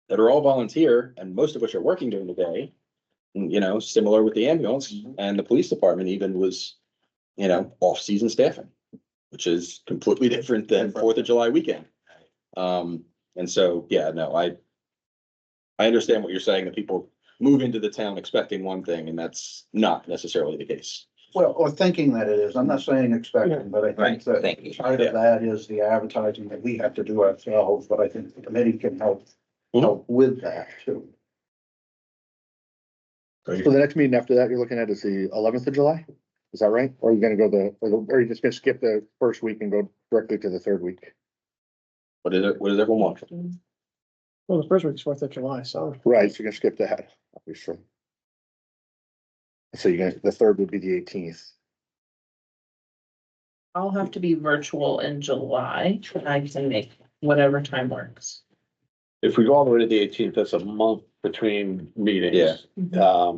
that are all volunteer and most of which are working during the day. Similar with the ambulance and the police department even was, off-season staffing, which is completely different than 4th of July weekend. And so, yeah, no, I understand what you're saying, that people move into the town expecting one thing and that's not necessarily the case. Well, or thinking that it is. I'm not saying expecting, but I think that Thank you. part of that is the advertising that we have to do ourselves, but I think the committee can help with that too. So the next meeting after that you're looking at is the 11th of July? Is that right? Or are you gonna go or are you just gonna skip the first week and go directly to the third week? What does everyone want? Well, the first week's 4th of July, so. Right, so you're gonna skip that, obviously. So the third would be the 18th. I'll have to be virtual in July. I can make whatever time works. If we go all the way to the 18th, that's a month between meetings. Yeah.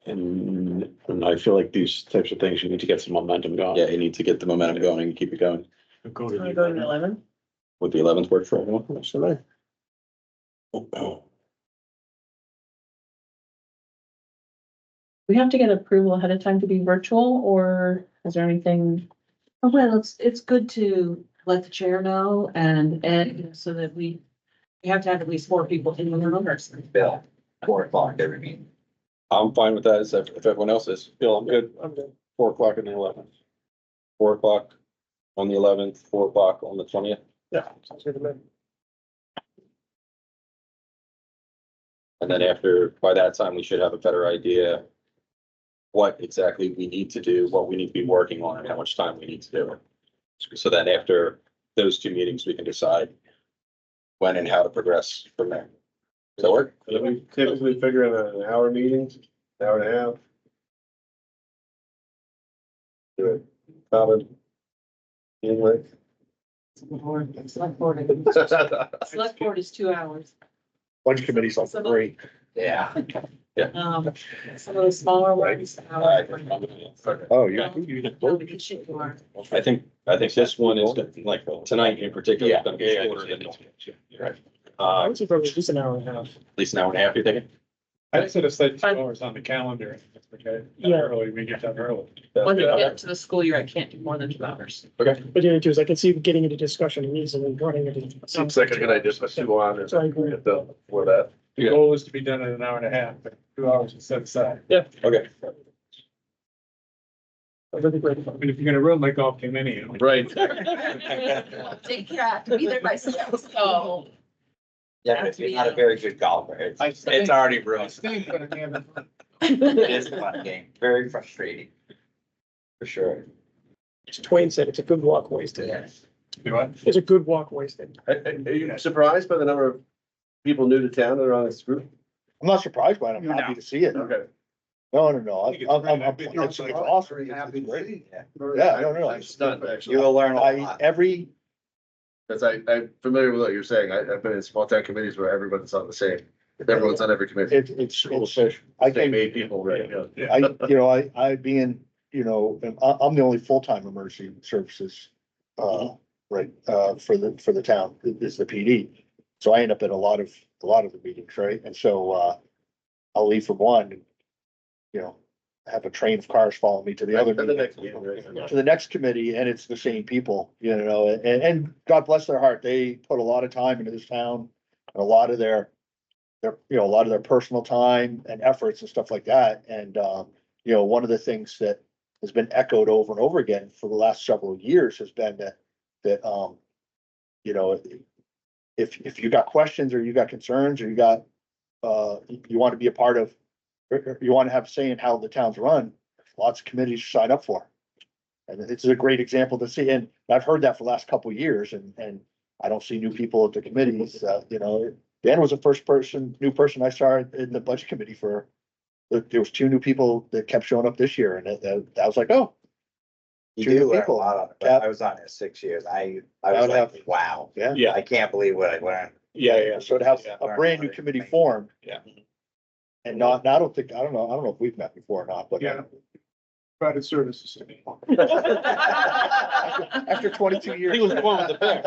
And I feel like these types of things, you need to get some momentum going. Yeah, you need to get the momentum going and keep it going. Go to Wanna go to the 11th? Would the 11th work for everyone? Absolutely. We have to get approval ahead of time to be virtual, or is there anything? Well, it's good to let the chair know and so that we have to have at least 4 people in the room or something. Bill, 4 o'clock every meeting. I'm fine with that, if everyone else is. Bill, I'm good. I'm good. 4 o'clock on the 11th. 4 o'clock on the 11th, 4 o'clock on the 20th. Yeah, sounds good to me. And then after, by that time, we should have a better idea what exactly we need to do, what we need to be working on, and how much time we need to do it. So then after those 2 meetings, we can decide when and how to progress from there. Does that work? We typically figure in an hour meeting, an hour and a half. Do it. Common. Anyway. Select board is 2 hours. Budget committee's like great. Yeah. Some of the smaller ones. Oh, Yeah. you. I think this one is like tonight in particular, is gonna be shorter than normal. Right. I would say probably at least an hour and a half. At least an hour and a half, you thinking? I should have said 2 hours on the calendar. Okay. Yeah. Early, we get done early. When you get to the school year, I can't do more than 2 hours. Okay. But the other two is I can see getting into discussion and easily running it. Seems like a good idea, put 2 on and So I agree. get done for that. The goal is to be done in an hour and a half, but 2 hours is set aside. Okay. That'd be great. I mean, if you're gonna run my golf team anyhow. Right. Take care, I have to be there myself, so. Yeah, but if you're not a very good golfer, it's already ruined. It is a fun game, very frustrating. For sure. As Twain said, it's a good walk wasted. Yes. Do what? It's a good walk wasted. Are you surprised by the number of people new to town that are on this group? I'm not surprised by it. I'm happy to see it. Okay. No. It's awesome. Happy to Great. see. Yeah, no. I'm stunned, You actually. will learn a I, lot. every, Because I'm familiar with what you're saying. I've been in small town committees where everyone's on the same, everyone's on every committee. it's, I Same came, eight people, right? Yeah. I being, and I'm the only full-time emergency services, right, for the town, is the PD. So I end up at a lot of the meetings, right? And so, I'll leave from one, and, have a train of cars follow me to the other The meeting, next meeting, right? to the next committee, and it's the same people, and God bless their heart, they put a lot of time into this town, and a lot of their, a lot of their personal time and efforts and stuff like that, and, one of the things that has been echoed over and over again for the last several years has been that, if you got questions or you got concerns or you got, you want to be a part of, or you want to have a say in how the town's run, lots of committees to sign up for. And it's a great example to see, and I've heard that for the last couple of years, and I don't see new people at the committees, Dan was the new person I saw in the budget committee for, there was 2 new people that kept showing up this year, and I was like, oh. You 2 do new learn a people. lot on it, but I was on it 6 years. I was would have- like, wow, Yeah, I can't believe what I learned. yeah, so to have a Learn brand new about it. committee formed. Yeah. And not, I don't know if we've met before or not, but. Yeah. Private services to me. After 22 years. He was the one with the bear.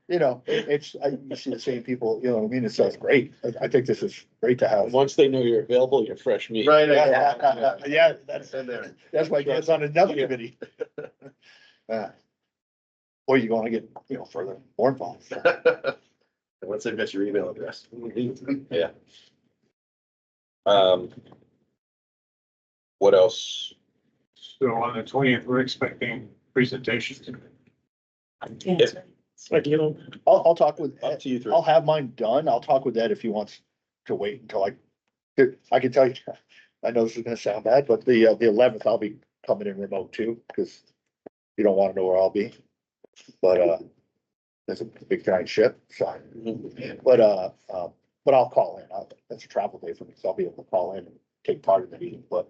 You see the same people, you know what I mean? It sounds great. I think this is great to have. Once they know you're available, you're fresh meat. Right. Yeah, that's In there. why Dan's on another committee. Or you're gonna get, further more involved. Once they've got your email address. Yeah. What else? So on the 20th, we're expecting presentations. If- Ideal. I'll talk with Up Ed. to you three. I'll have mine done. I'll talk with Ed if he wants to wait until I can tell you, I know this is gonna sound bad, but the 11th, I'll be coming in remote too, because you don't wanna know where I'll be. But, there's a big giant ship, so. But I'll call in. That's a travel day for me, so I'll be able to call in and take part in the meeting, but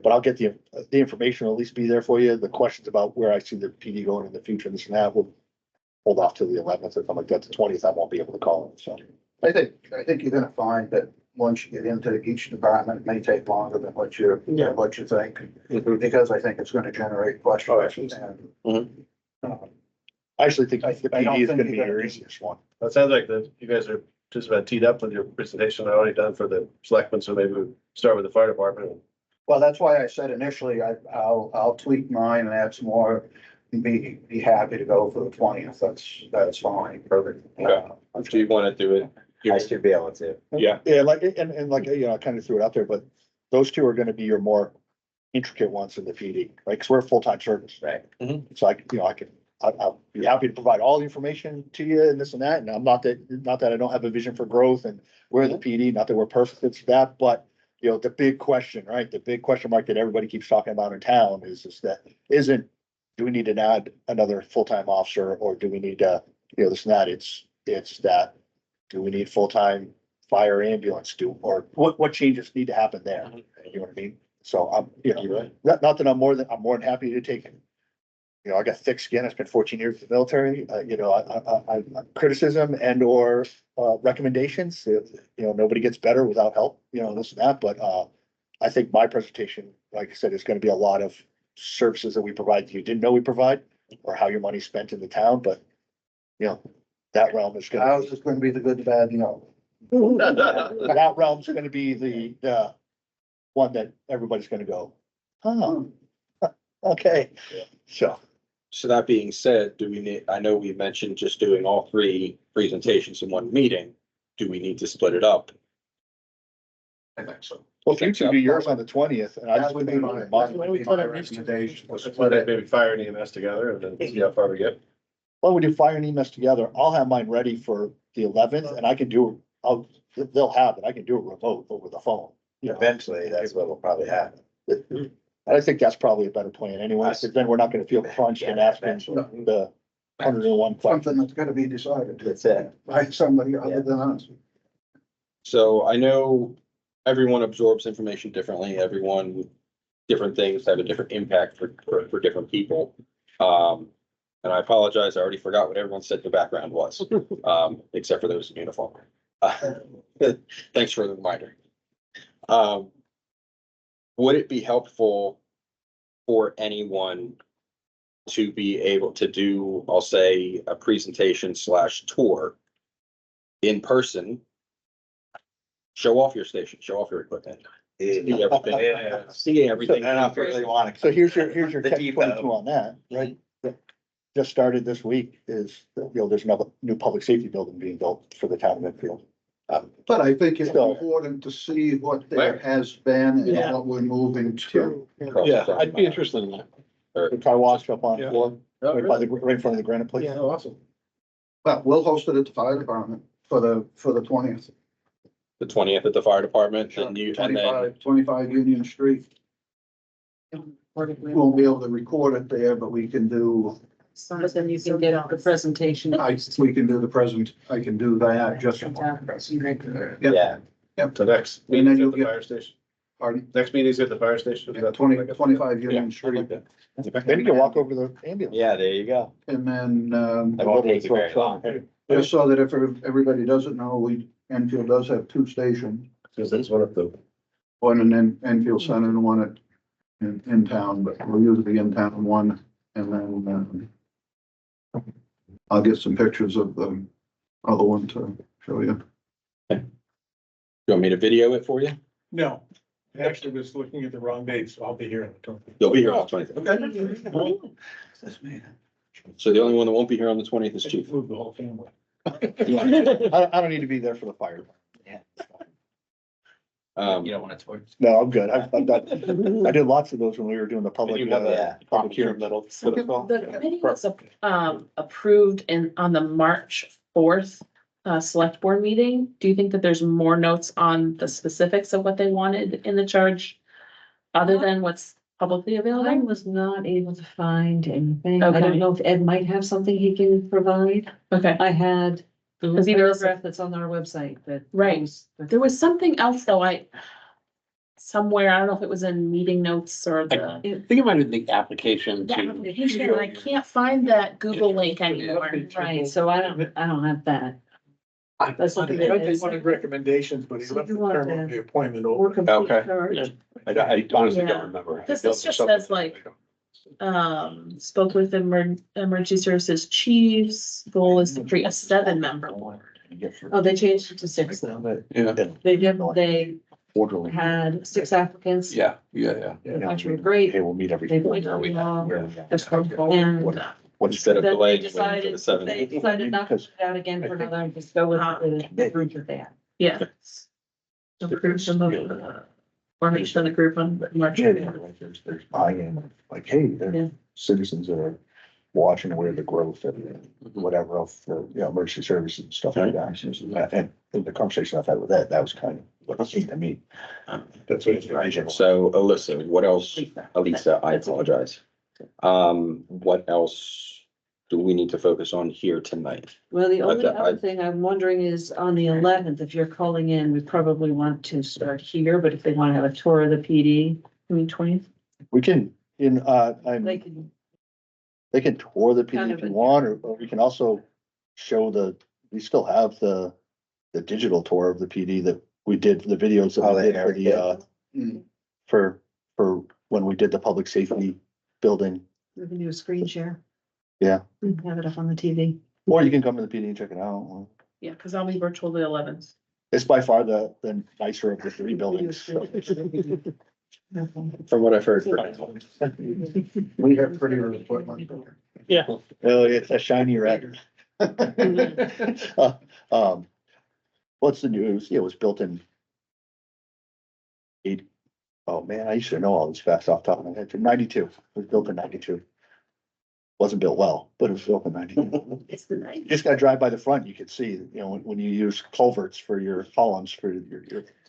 I'll get the information, will at least be there for you. The questions about where I see the PD going in the future, this and that, will hold off till the 11th, or something like that, the 20th, I won't be able to call in, so. I think you're gonna find that once you get into each department, it may take longer than what you think. Because I think it's gonna generate questions and. I actually think the I don't PD is think gonna be you're your gonna- easiest one. That sounds like you guys are just about teed up with your presentation already done for the selectmen, so maybe we'll start with the fire department. Well, that's why I said initially, I'll tweak mine and add some more, be happy to go for the 20th, that's fine. Perfect. Okay. Do you want to do it I should be able to. Yeah. Yeah, like, and like, you know, I kind of threw it out there, but those two are gonna be your more intricate ones in the PD, right? Cause we're a full-time service. Right. So I, you know, I'll be happy to provide all the information to you and this and that, and I'm not that I don't have a vision for growth and we're the PD, not that we're perfect, it's that, but you know, the big question, right? The big question mark that everybody keeps talking about in town is that do we need to add another full-time officer or do we need to, you know, this and that? It's that, do we need full-time fire ambulance or what changes need to happen there? You know what I mean? So I'm, you know, not that I'm more than happy to take, you know, I got thick skin. I spent 14 years in the military, you know, I criticism and or recommendations, you know, nobody gets better without help, you know, this and that, but I think my presentation, like I said, is gonna be a lot of services that we provide that you didn't know we provide or how your money's spent in the town, but you know, that realm is gonna. Ours is gonna be the good, the bad, you know. That realm's gonna be the one that everybody's gonna go, oh, okay, so. So that being said, do we need, I know we mentioned just doing all three presentations in one meeting. Do we need to split it up? I think so. Well, if you two do yours on the 20th, and I That just. would be my, Why that don't would we be put my our next two- recommendation. We'll split it, maybe fire and EMS together and then see how far we get. Well, we do fire and EMS together. I'll have mine ready for the 11th and I can do, they'll have it. I can do it remote over the phone. You know, Eventually, that's what will probably happen. and I think that's probably a better plan anyway, because then we're not gonna feel crunched and asking the 101 questions. Something that's gotta be decided That's it. by somebody other than us. So I know everyone absorbs information differently, everyone with different things have a different impact for different people. And I apologize, I already forgot what everyone said the background was, except for those in uniform. Thanks for the reminder. Would it be helpful for anyone to be able to do, I'll say, a presentation / tour in person? Show off your station, show off your equipment. See everything. Yeah. See everything. I don't really want to. So here's your The catch depot. 22 on that, right? That just started this week is, you know, there's another new public safety building being built for the town of Enfield. But I think it's So- important to see what there Where? has been Yeah. and what we're moving to. Yeah, I'd be interested in that. The car wash up on Yeah. floor, right by right in front of the granite place. Yeah. Awesome. But we'll host it at the fire department for the 20th. The 20th at the fire department, and you, and then, 25 Union Street. Won't be able to record it there, but we can do, But then you can get the presentation. we can do the present, I can do that just. Yeah, So next And then meeting's you'll at the get- fire station. Pardon? Next meeting's at the fire station. Is that 25 Union I Street. like that. Then you can walk over the ambulance. yeah, there you go. And then, That won't take you very long. just so that if everybody doesn't know, Enfield does have two stations. Because that's one of the, One in Enfield Center and one in town, but we'll use the in-town one, and then, I'll get some pictures of the other one to show you. you want me to video it for you? No, I actually was looking at the wrong date, so I'll be here on the 20th. You'll be here on the 20th. Okay. So the only one that won't be here on the 20th is Chief. Move the whole family. I don't need to be there for the fire. You don't want to tour? No, I'm good. I've done, I did lots of those when we were doing the public. You have yeah. a public hearing middle. So the committee was approved on the March 4th select board meeting. Do you think that there's more notes on the specifics of what they wanted in the charge? Other than what's publicly I available? was not able to find anything. I Okay. don't know if Ed might have something he can provide. Okay, I had the Because either- paragraph that's on our website that. Right. goes with- there was something else though, somewhere, I don't know if it was in meeting notes or I think it might have been the application the to. application, and I can't find that Google link anymore. Right, so I don't have that. That's I something think that they is. wanted recommendations, but he So left you the want term to- of the appointment Or open. complete Okay. charge. I honestly Yeah. don't remember. This just says like, spoke with emergency services chiefs, goal is to create a 7-member board. Oh, they changed it to 6 now. Yeah. They Orderly. had 6 applicants. Yeah. Which were great. Hey, we'll meet every. They went on, and What's Instead of Then they delaying. waiting for decided, the 7th. they decided not to put it out again for another, and just go with the group that they had. Yeah. Approve some of the formation of the group on March. Yeah, there's buy-in, like, hey, Yeah. the citizens that are watching where the growth and whatever of the, you know, emergency services and stuff like that. And the conversation I've had with that was kind of what it seemed to me. That's what it's. So Alyssa, what else? Lisa. Elisa, I apologize. What else do we need to focus on here tonight? Well, the only I- other thing I'm wondering is on the 11th, if you're calling in, we probably want to start here, but if they want to have a tour of the PD, I mean, 20th, We can, they can. they can tour the Kind PD of if you a- want, or we can also show we still have the digital tour of the PD that we did, the videos that Oh, we the did for the, Eric for when we did the public safety building. We can do a screen share. Yeah. Have it up on the TV. Or you can come to the PD and check it out. Yeah, because I'll be virtual the 11th. It's by far the nicer of the three buildings. From what I've heard. We have prettier equipment. Yeah. Oh, it's a shiny red. What's the news? It was built in oh man, I used to know all this fast off the top of my head. 92. It was built in 92. Wasn't built well, but it was built in 92. It's the night. You just gotta drive by the front, you could see, you know, when you use culverts for your columns for your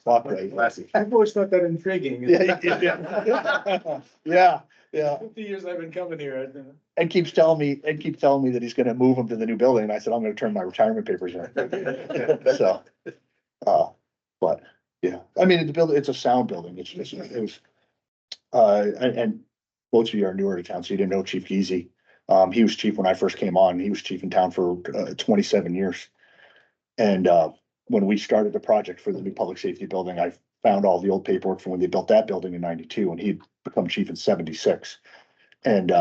walkway. I've always thought that intriguing. Yeah. 50 years I've been coming here. And keeps telling me that he's gonna move them to the new building. And I said, I'm gonna turn my retirement papers in. So, but, yeah, I mean, the building, it's a sound building. It was, and most of you are newer to town, so you didn't know Chief Geezy. He was chief when I first came on. He was chief in town for 27 years. And, when we started the project for the new public safety building, I found all the old paperwork from when they built that building in 92, and he'd become chief in 76. And,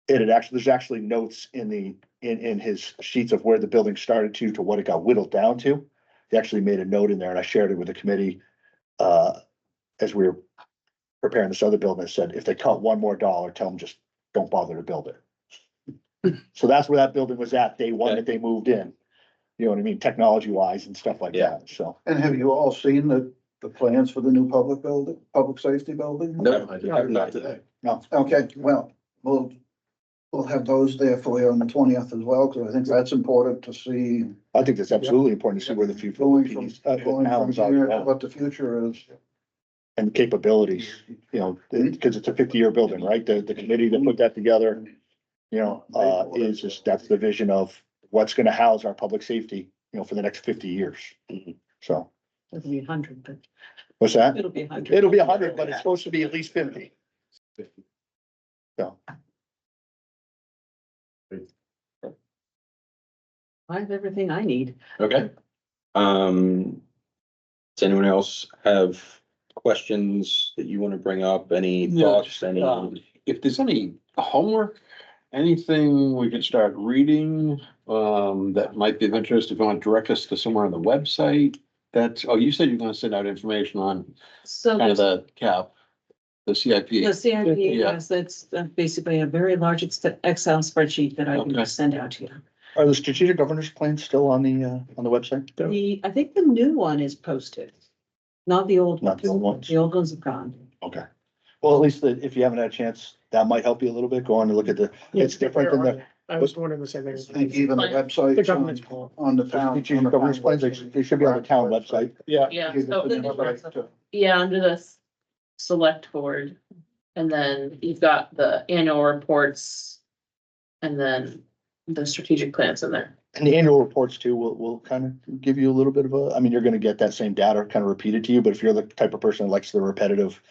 there's actually notes in his sheets of where the building started to what it got whittled down to. He actually made a note in there, and I shared it with the committee, as we were preparing this other building. That said, if they cut one more dollar, tell them just don't bother to build it. So that's where that building was at day one that they moved in. You know what I mean? Technology wise and stuff like Yeah. that, so. And have you all seen the plans for the new public safety building? No, I have not today. No, Okay, well, we'll have those there for you on the 20th as well, because I think that's important to see. I think that's absolutely important to see where the future of the Going PDs, from towns are here to at what the future is. and capabilities, you know, because it's a 50-year building, right? The committee that put that together, you know, that's the vision of what's gonna house our public safety, you know, for the next 50 years. So, It'll be 100, but what's that? it'll be 100. It'll be 100, but it's supposed to be at least 50. So, I have everything I need. Okay. Does anyone else have questions that you want to bring up? Any thoughts, any? If there's any homework, anything we can start reading, that might be of interest, if you want to direct us to somewhere on the website. You said you're gonna send out information on So kind of there's the CAP, the CIP. the CIP, Yeah. yes, that's basically a very large Excel spreadsheet that I can Okay. just send out to you. are the strategic governance plans still on the website? I think the new one is posted, not the old Not ones. the old ones? The old ones have gone. Okay. Well, at least if you haven't had a chance, that might help you a little bit. Go on and look at it's different than the I was wondering the same I thing. think even the The website government's call. on the town. strategic governance plans, they should be on the town website. Yeah. Yeah, Give it so, to them right to- yeah, under this select board. And then you've got the annual reports. And then the strategic plans in there. And the annual reports too will kind of give you a little bit of I mean, you're gonna get that same data kind of repeated to you, but if you're the type of person that likes the repetitive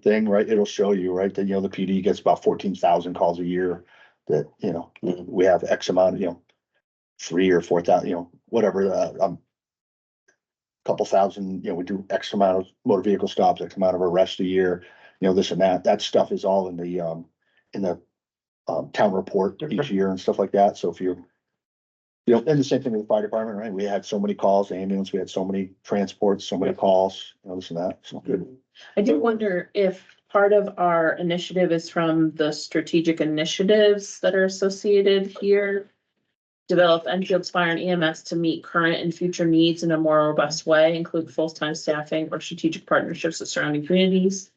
thing, right, it'll show you, right, that, you know, the PD gets about 14,000 calls a year. That, you know, we have X amount, you know, 3,000 or 4,000, you know, whatever, couple thousand, you know, we do X amount of motor vehicle stops, X amount of arrests a year, you know, this and that stuff is all in the town report each year and stuff like that. So if you know, and the same thing with the fire department, right? We had so many calls, the ambulance, we had so many transports, so many calls, you know, this and that. So good. I do wonder if part of our initiative is from the strategic initiatives that are associated here. Develop Enfield's fire and EMS to meet current and future needs in a more robust way, include full-time staffing or strategic partnerships with surrounding communities.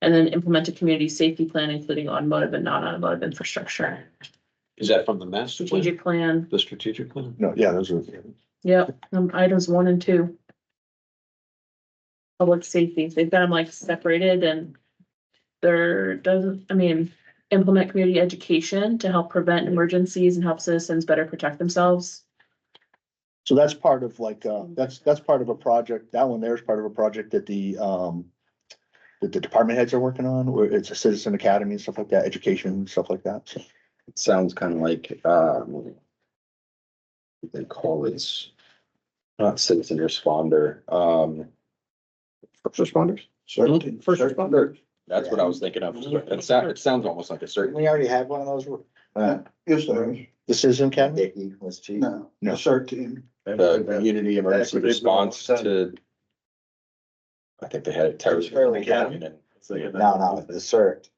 And then implement a community safety plan, including automotive and non-automotive infrastructure. Is that from the master plan? Strategic plan, The strategic plan? No, yeah, those are, yep, items 1 and 2. Public safety, they've got them like separated and implement community education to help prevent emergencies and help citizens better protect themselves. so that's part of like, that's part of a project, that one there is part of a project that the department heads are working on, where it's a citizen academy and stuff like that, education, stuff like that. So It sounds kind of like, what they call it, not citizen responder, first responders? Certainty. First responder. that's what I was thinking of. It sounds almost like a certain. We already had one of those. Yes, there is. The Citizen Academy? Dickie was chief. No, No. the CERT team. The community emergency response to. I think they had it terrorist. Fairly Academy and No, the CERT.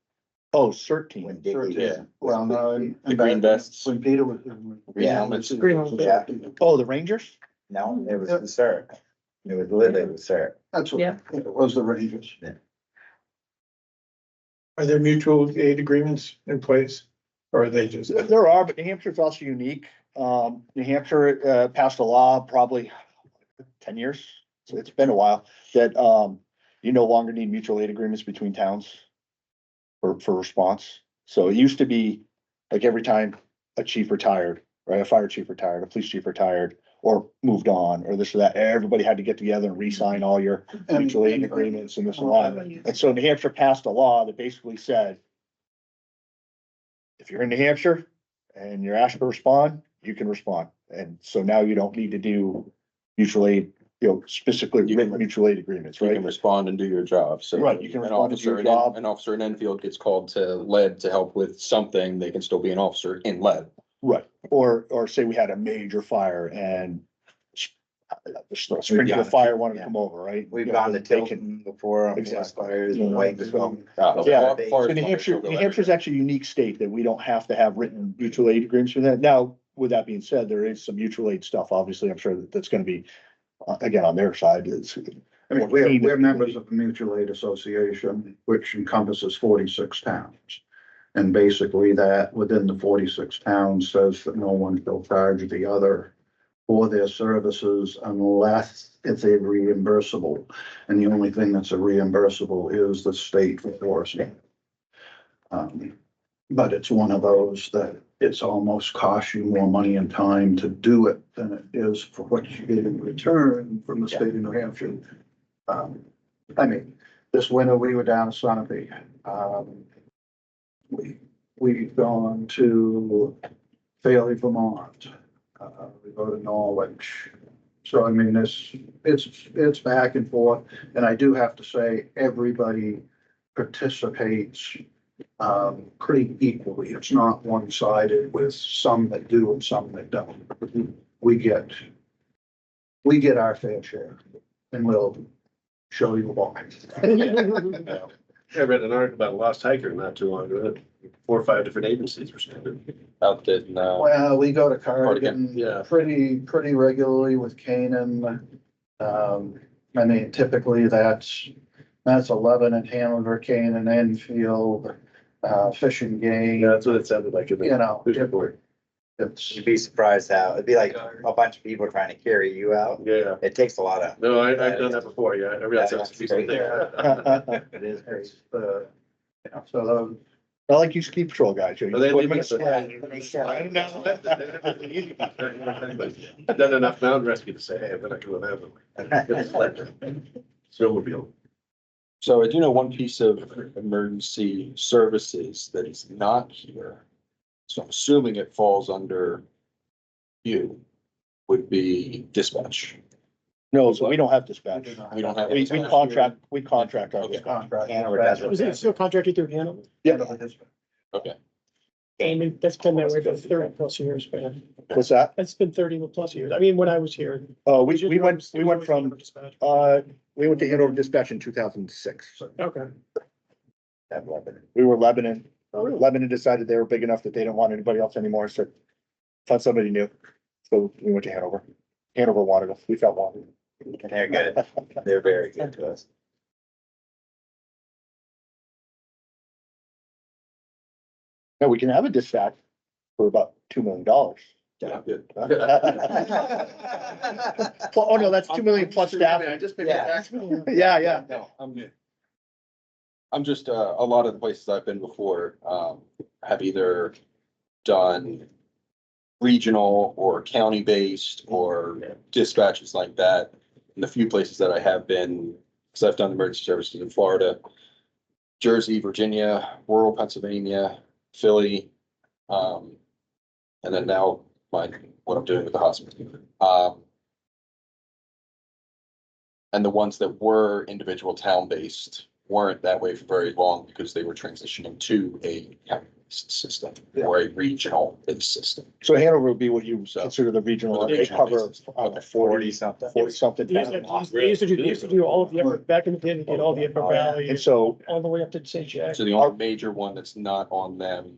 Oh, CERT team. When Dickie was. Well, no. The green vests. When Peter was. Yeah. helmets. Yeah. Oh, the Rangers? No, it was the CERT. It was literally the CERT. That's what, Yeah. it was the Rangers. Are there mutual aid agreements in place? Or are they just? There are, but New Hampshire's also unique. New Hampshire, passed a law probably 10 years, so it's been a while, that, you no longer need mutual aid agreements between towns for response. So it used to be like every time a chief retired, right, a fire chief retired, a police chief retired, or moved on, or this or that, everybody had to get together and re-sign all your mutual aid agreements and this and that. And so New Hampshire passed a law that basically said, if you're in New Hampshire and you're asked to respond, you can respond. And so now you don't need to do mutual aid, specifically written mutual aid agreements, You right? can respond and do your job, so. Right, you can an respond and do your officer in- job. An officer in Enfield gets called to lead to help with something, they can still be an officer in lead. Right, or say we had a major fire and the sprinkler fire wanted to come over, right? We've gone to They can- Tilton before. Exactly. Fires and White. So, Uh, Yeah, fire- So New Hampshire, New Hampshire's actually a unique state that we don't have to have written mutual aid agreements for that. Now, with that being said, there is some mutual aid stuff, obviously, I'm sure that's gonna be, again, on their side is. I mean, we're members of the Mutual Aid Association, which encompasses 46 towns. And basically that within the 46 towns says that no one shall charge the other for their services unless it's a reimbursable. And the only thing that's a reimbursable is the state enforcement. But it's one of those that it's almost costs you more money and time to do it than it is for what you get in return from the state of New Hampshire. I mean, this winter we were down in Sunapee. We've gone to Fairleigh, Vermont. We go to Norwich. So I mean, it's back and forth. And I do have to say, everybody participates pretty equally. It's not one-sided with some that do and some that don't. We get our fair share and we'll show you why. I read an article about a lost hiker not too long ago. 4 or 5 different agencies responded. Out in, Well, we go to Cardigan, Cardigan, yeah. pretty regularly with Canaan. I mean, typically that's 11 at Hanover, Canaan, Enfield, Fish and Game, Yeah, that's what it sounded like. you know. Newspaper. It's, You'd be surprised how, it'd be like a bunch of people trying to carry you out. Yeah, It takes a lot of. no, I've done that before, yeah, I realize that's a decent thing. It is it's, you know, so I like you ski patrol guys. You Well, they put leave them in a it- sled. I've done enough mountain rescue to say, hey, I'm not doing that. Snowmobile. so I do know one piece of emergency services that is not here. So I'm assuming it falls under you, would be dispatch. No, so we don't have dispatch. We don't have. We contract our Okay. dispatch. Hanover does Was it still contracted through Hanover? Yeah, Okay, And that's been that way for 30+ years, man. what's that? That's been 30+ years. I mean, when I was here. We went from, Dispatch. we went to Hanover Dispatch in 2006. Okay. That Lebanon. We were Lebanon. Lebanon decided they were big enough that they didn't want anybody else anymore, so found somebody new. So we went to Hanover. Hanover wanted us. We felt wanted. And they're good. They're very good to us. Now, we can have a dispatch for about $2 million. Yeah, good. Oh, no, that's 2 million plus staff. I just paid Yeah. tax bill. Yeah. No, I'm just, a lot of the places I've been before, have either done regional or county-based or dispatches like that. And the few places that I have been, because I've done emergency services in Florida, Jersey, Virginia, rural Pennsylvania, Philly, and then now what I'm doing with the hospital. And the ones that were individual town-based weren't that way for very long because they were transitioning to a county-based system or a regional-based system. So Hanover would be what you So- consider the regional, The they regional cover basis. 40 something. 40 something. They used to do all of the, back in the day, they did all the Upper Oh, yeah. Valley. And so All the way up to St. Jack. So the only major one that's not on them,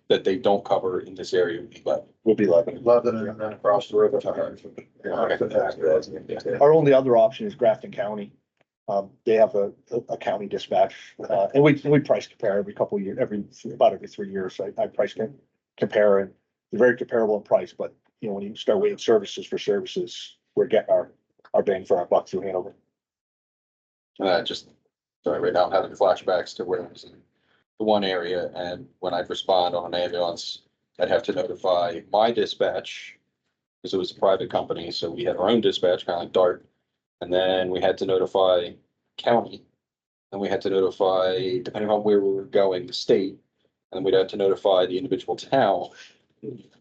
that they don't cover in this area would be Lebanon. would be Lebanon. Lebanon and then across the river. Our only other option is Grafton County. They have a county dispatch, and we price compare every couple of years, about every 3 years. I price compare, and they're very comparable in price, but you know, when you start weighing services for services, we're getting our bang for our buck through Hanover. And I just, sorry, right now I'm having flashbacks to where I was in the one area, and when I'd respond on an ambulance, I'd have to notify my dispatch, because it was a private company, so we had our own dispatch, kind of like DART. And then we had to notify county, and we had to notify, depending on where we were going, the state, and we'd have to notify the individual town.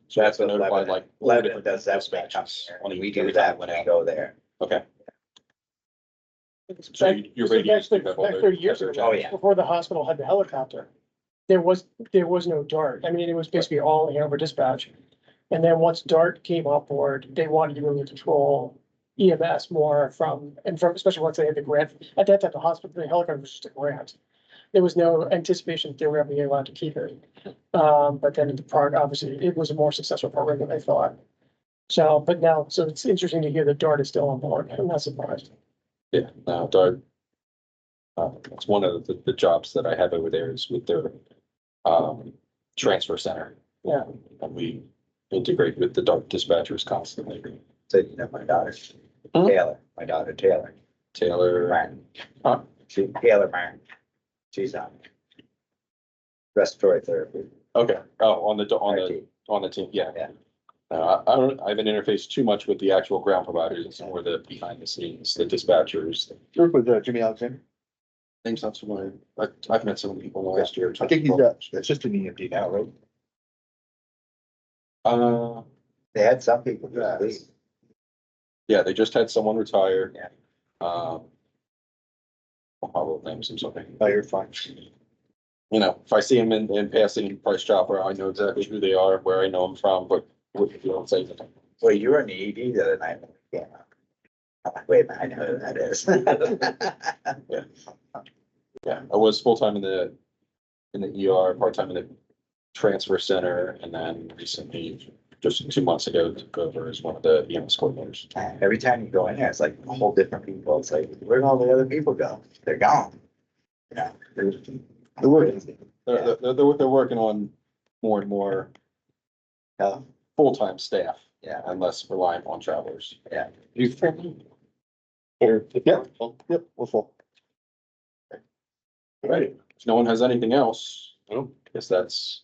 So that's what notified Lebanon- like. Lebanon does that when they come here. We do that when I go there. Okay. So you're ready Back to have all back their- 30 years have ago, their Oh, yeah. before the hospital had the helicopter. There was no DART. I mean, it was basically all Hanover dispatch. And then once DART came on board, they wanted to really control EMS more from, especially once they had the grant. At that time, the hospital, the helicopter was just a grant. There was no anticipation that they were ever being allowed to keep it. But then the product, obviously, it was a more successful program than they thought. So, but now, so it's interesting to hear that DART is still on board. I'm not surprised. Yeah, no, DART. It's one of the jobs that I have over there is with their transfer center. Yeah. And we integrate with the DART dispatchers constantly. So, you know, my daughter, my daughter Taylor, Taylor, Martin. Huh? Taylor Martin. She's on respiratory therapy. okay, on the team, yeah. Yeah. I haven't interfaced too much with the actual ground providers, it's more the behind the scenes, the dispatchers. You work with Jimmy Alexander. Names not familiar, I've met some people last year. I think he's assistant EMD now, right? They had some people just leave. Yeah, they just had someone retire. Yeah. I'll names him something. Oh, you're fine. You know, if I see them in passing Price Chopper, I know exactly who they are, where I know them from, but if you don't say anything. Well, you were in the ED the other night. Yeah. I'm like, wait a minute, I know who that is. Yeah, I was full-time in the ER, part-time in the transfer center, and then recently, just 2 months ago, took over as one of the EMS coordinators. Every time you go in there, it's like a whole different people. It's like, where'd all the other people go? They're gone. Yeah. They're working, they're working on more and more Yeah. full-time staff Yeah. and less reliant on travelers. Yeah. Yep, we're full. All right, if no one has anything else, I guess that's.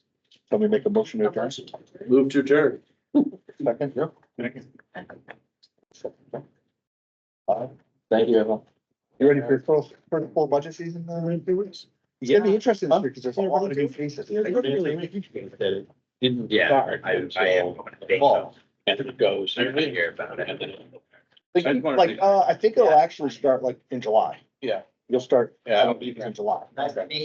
Somebody make a motion to adjourn. Move to adjourn. Second, yep. Thank you, everyone. You ready for the full budget season? In 2 weeks? It's gonna be interesting this year because there's a lot of new faces. Didn't Yeah, start I am until going to fall, and it goes. I hear about it. And then- I think it'll actually start like in July. Yeah. You'll start. Yeah. In July. Nice to meet you.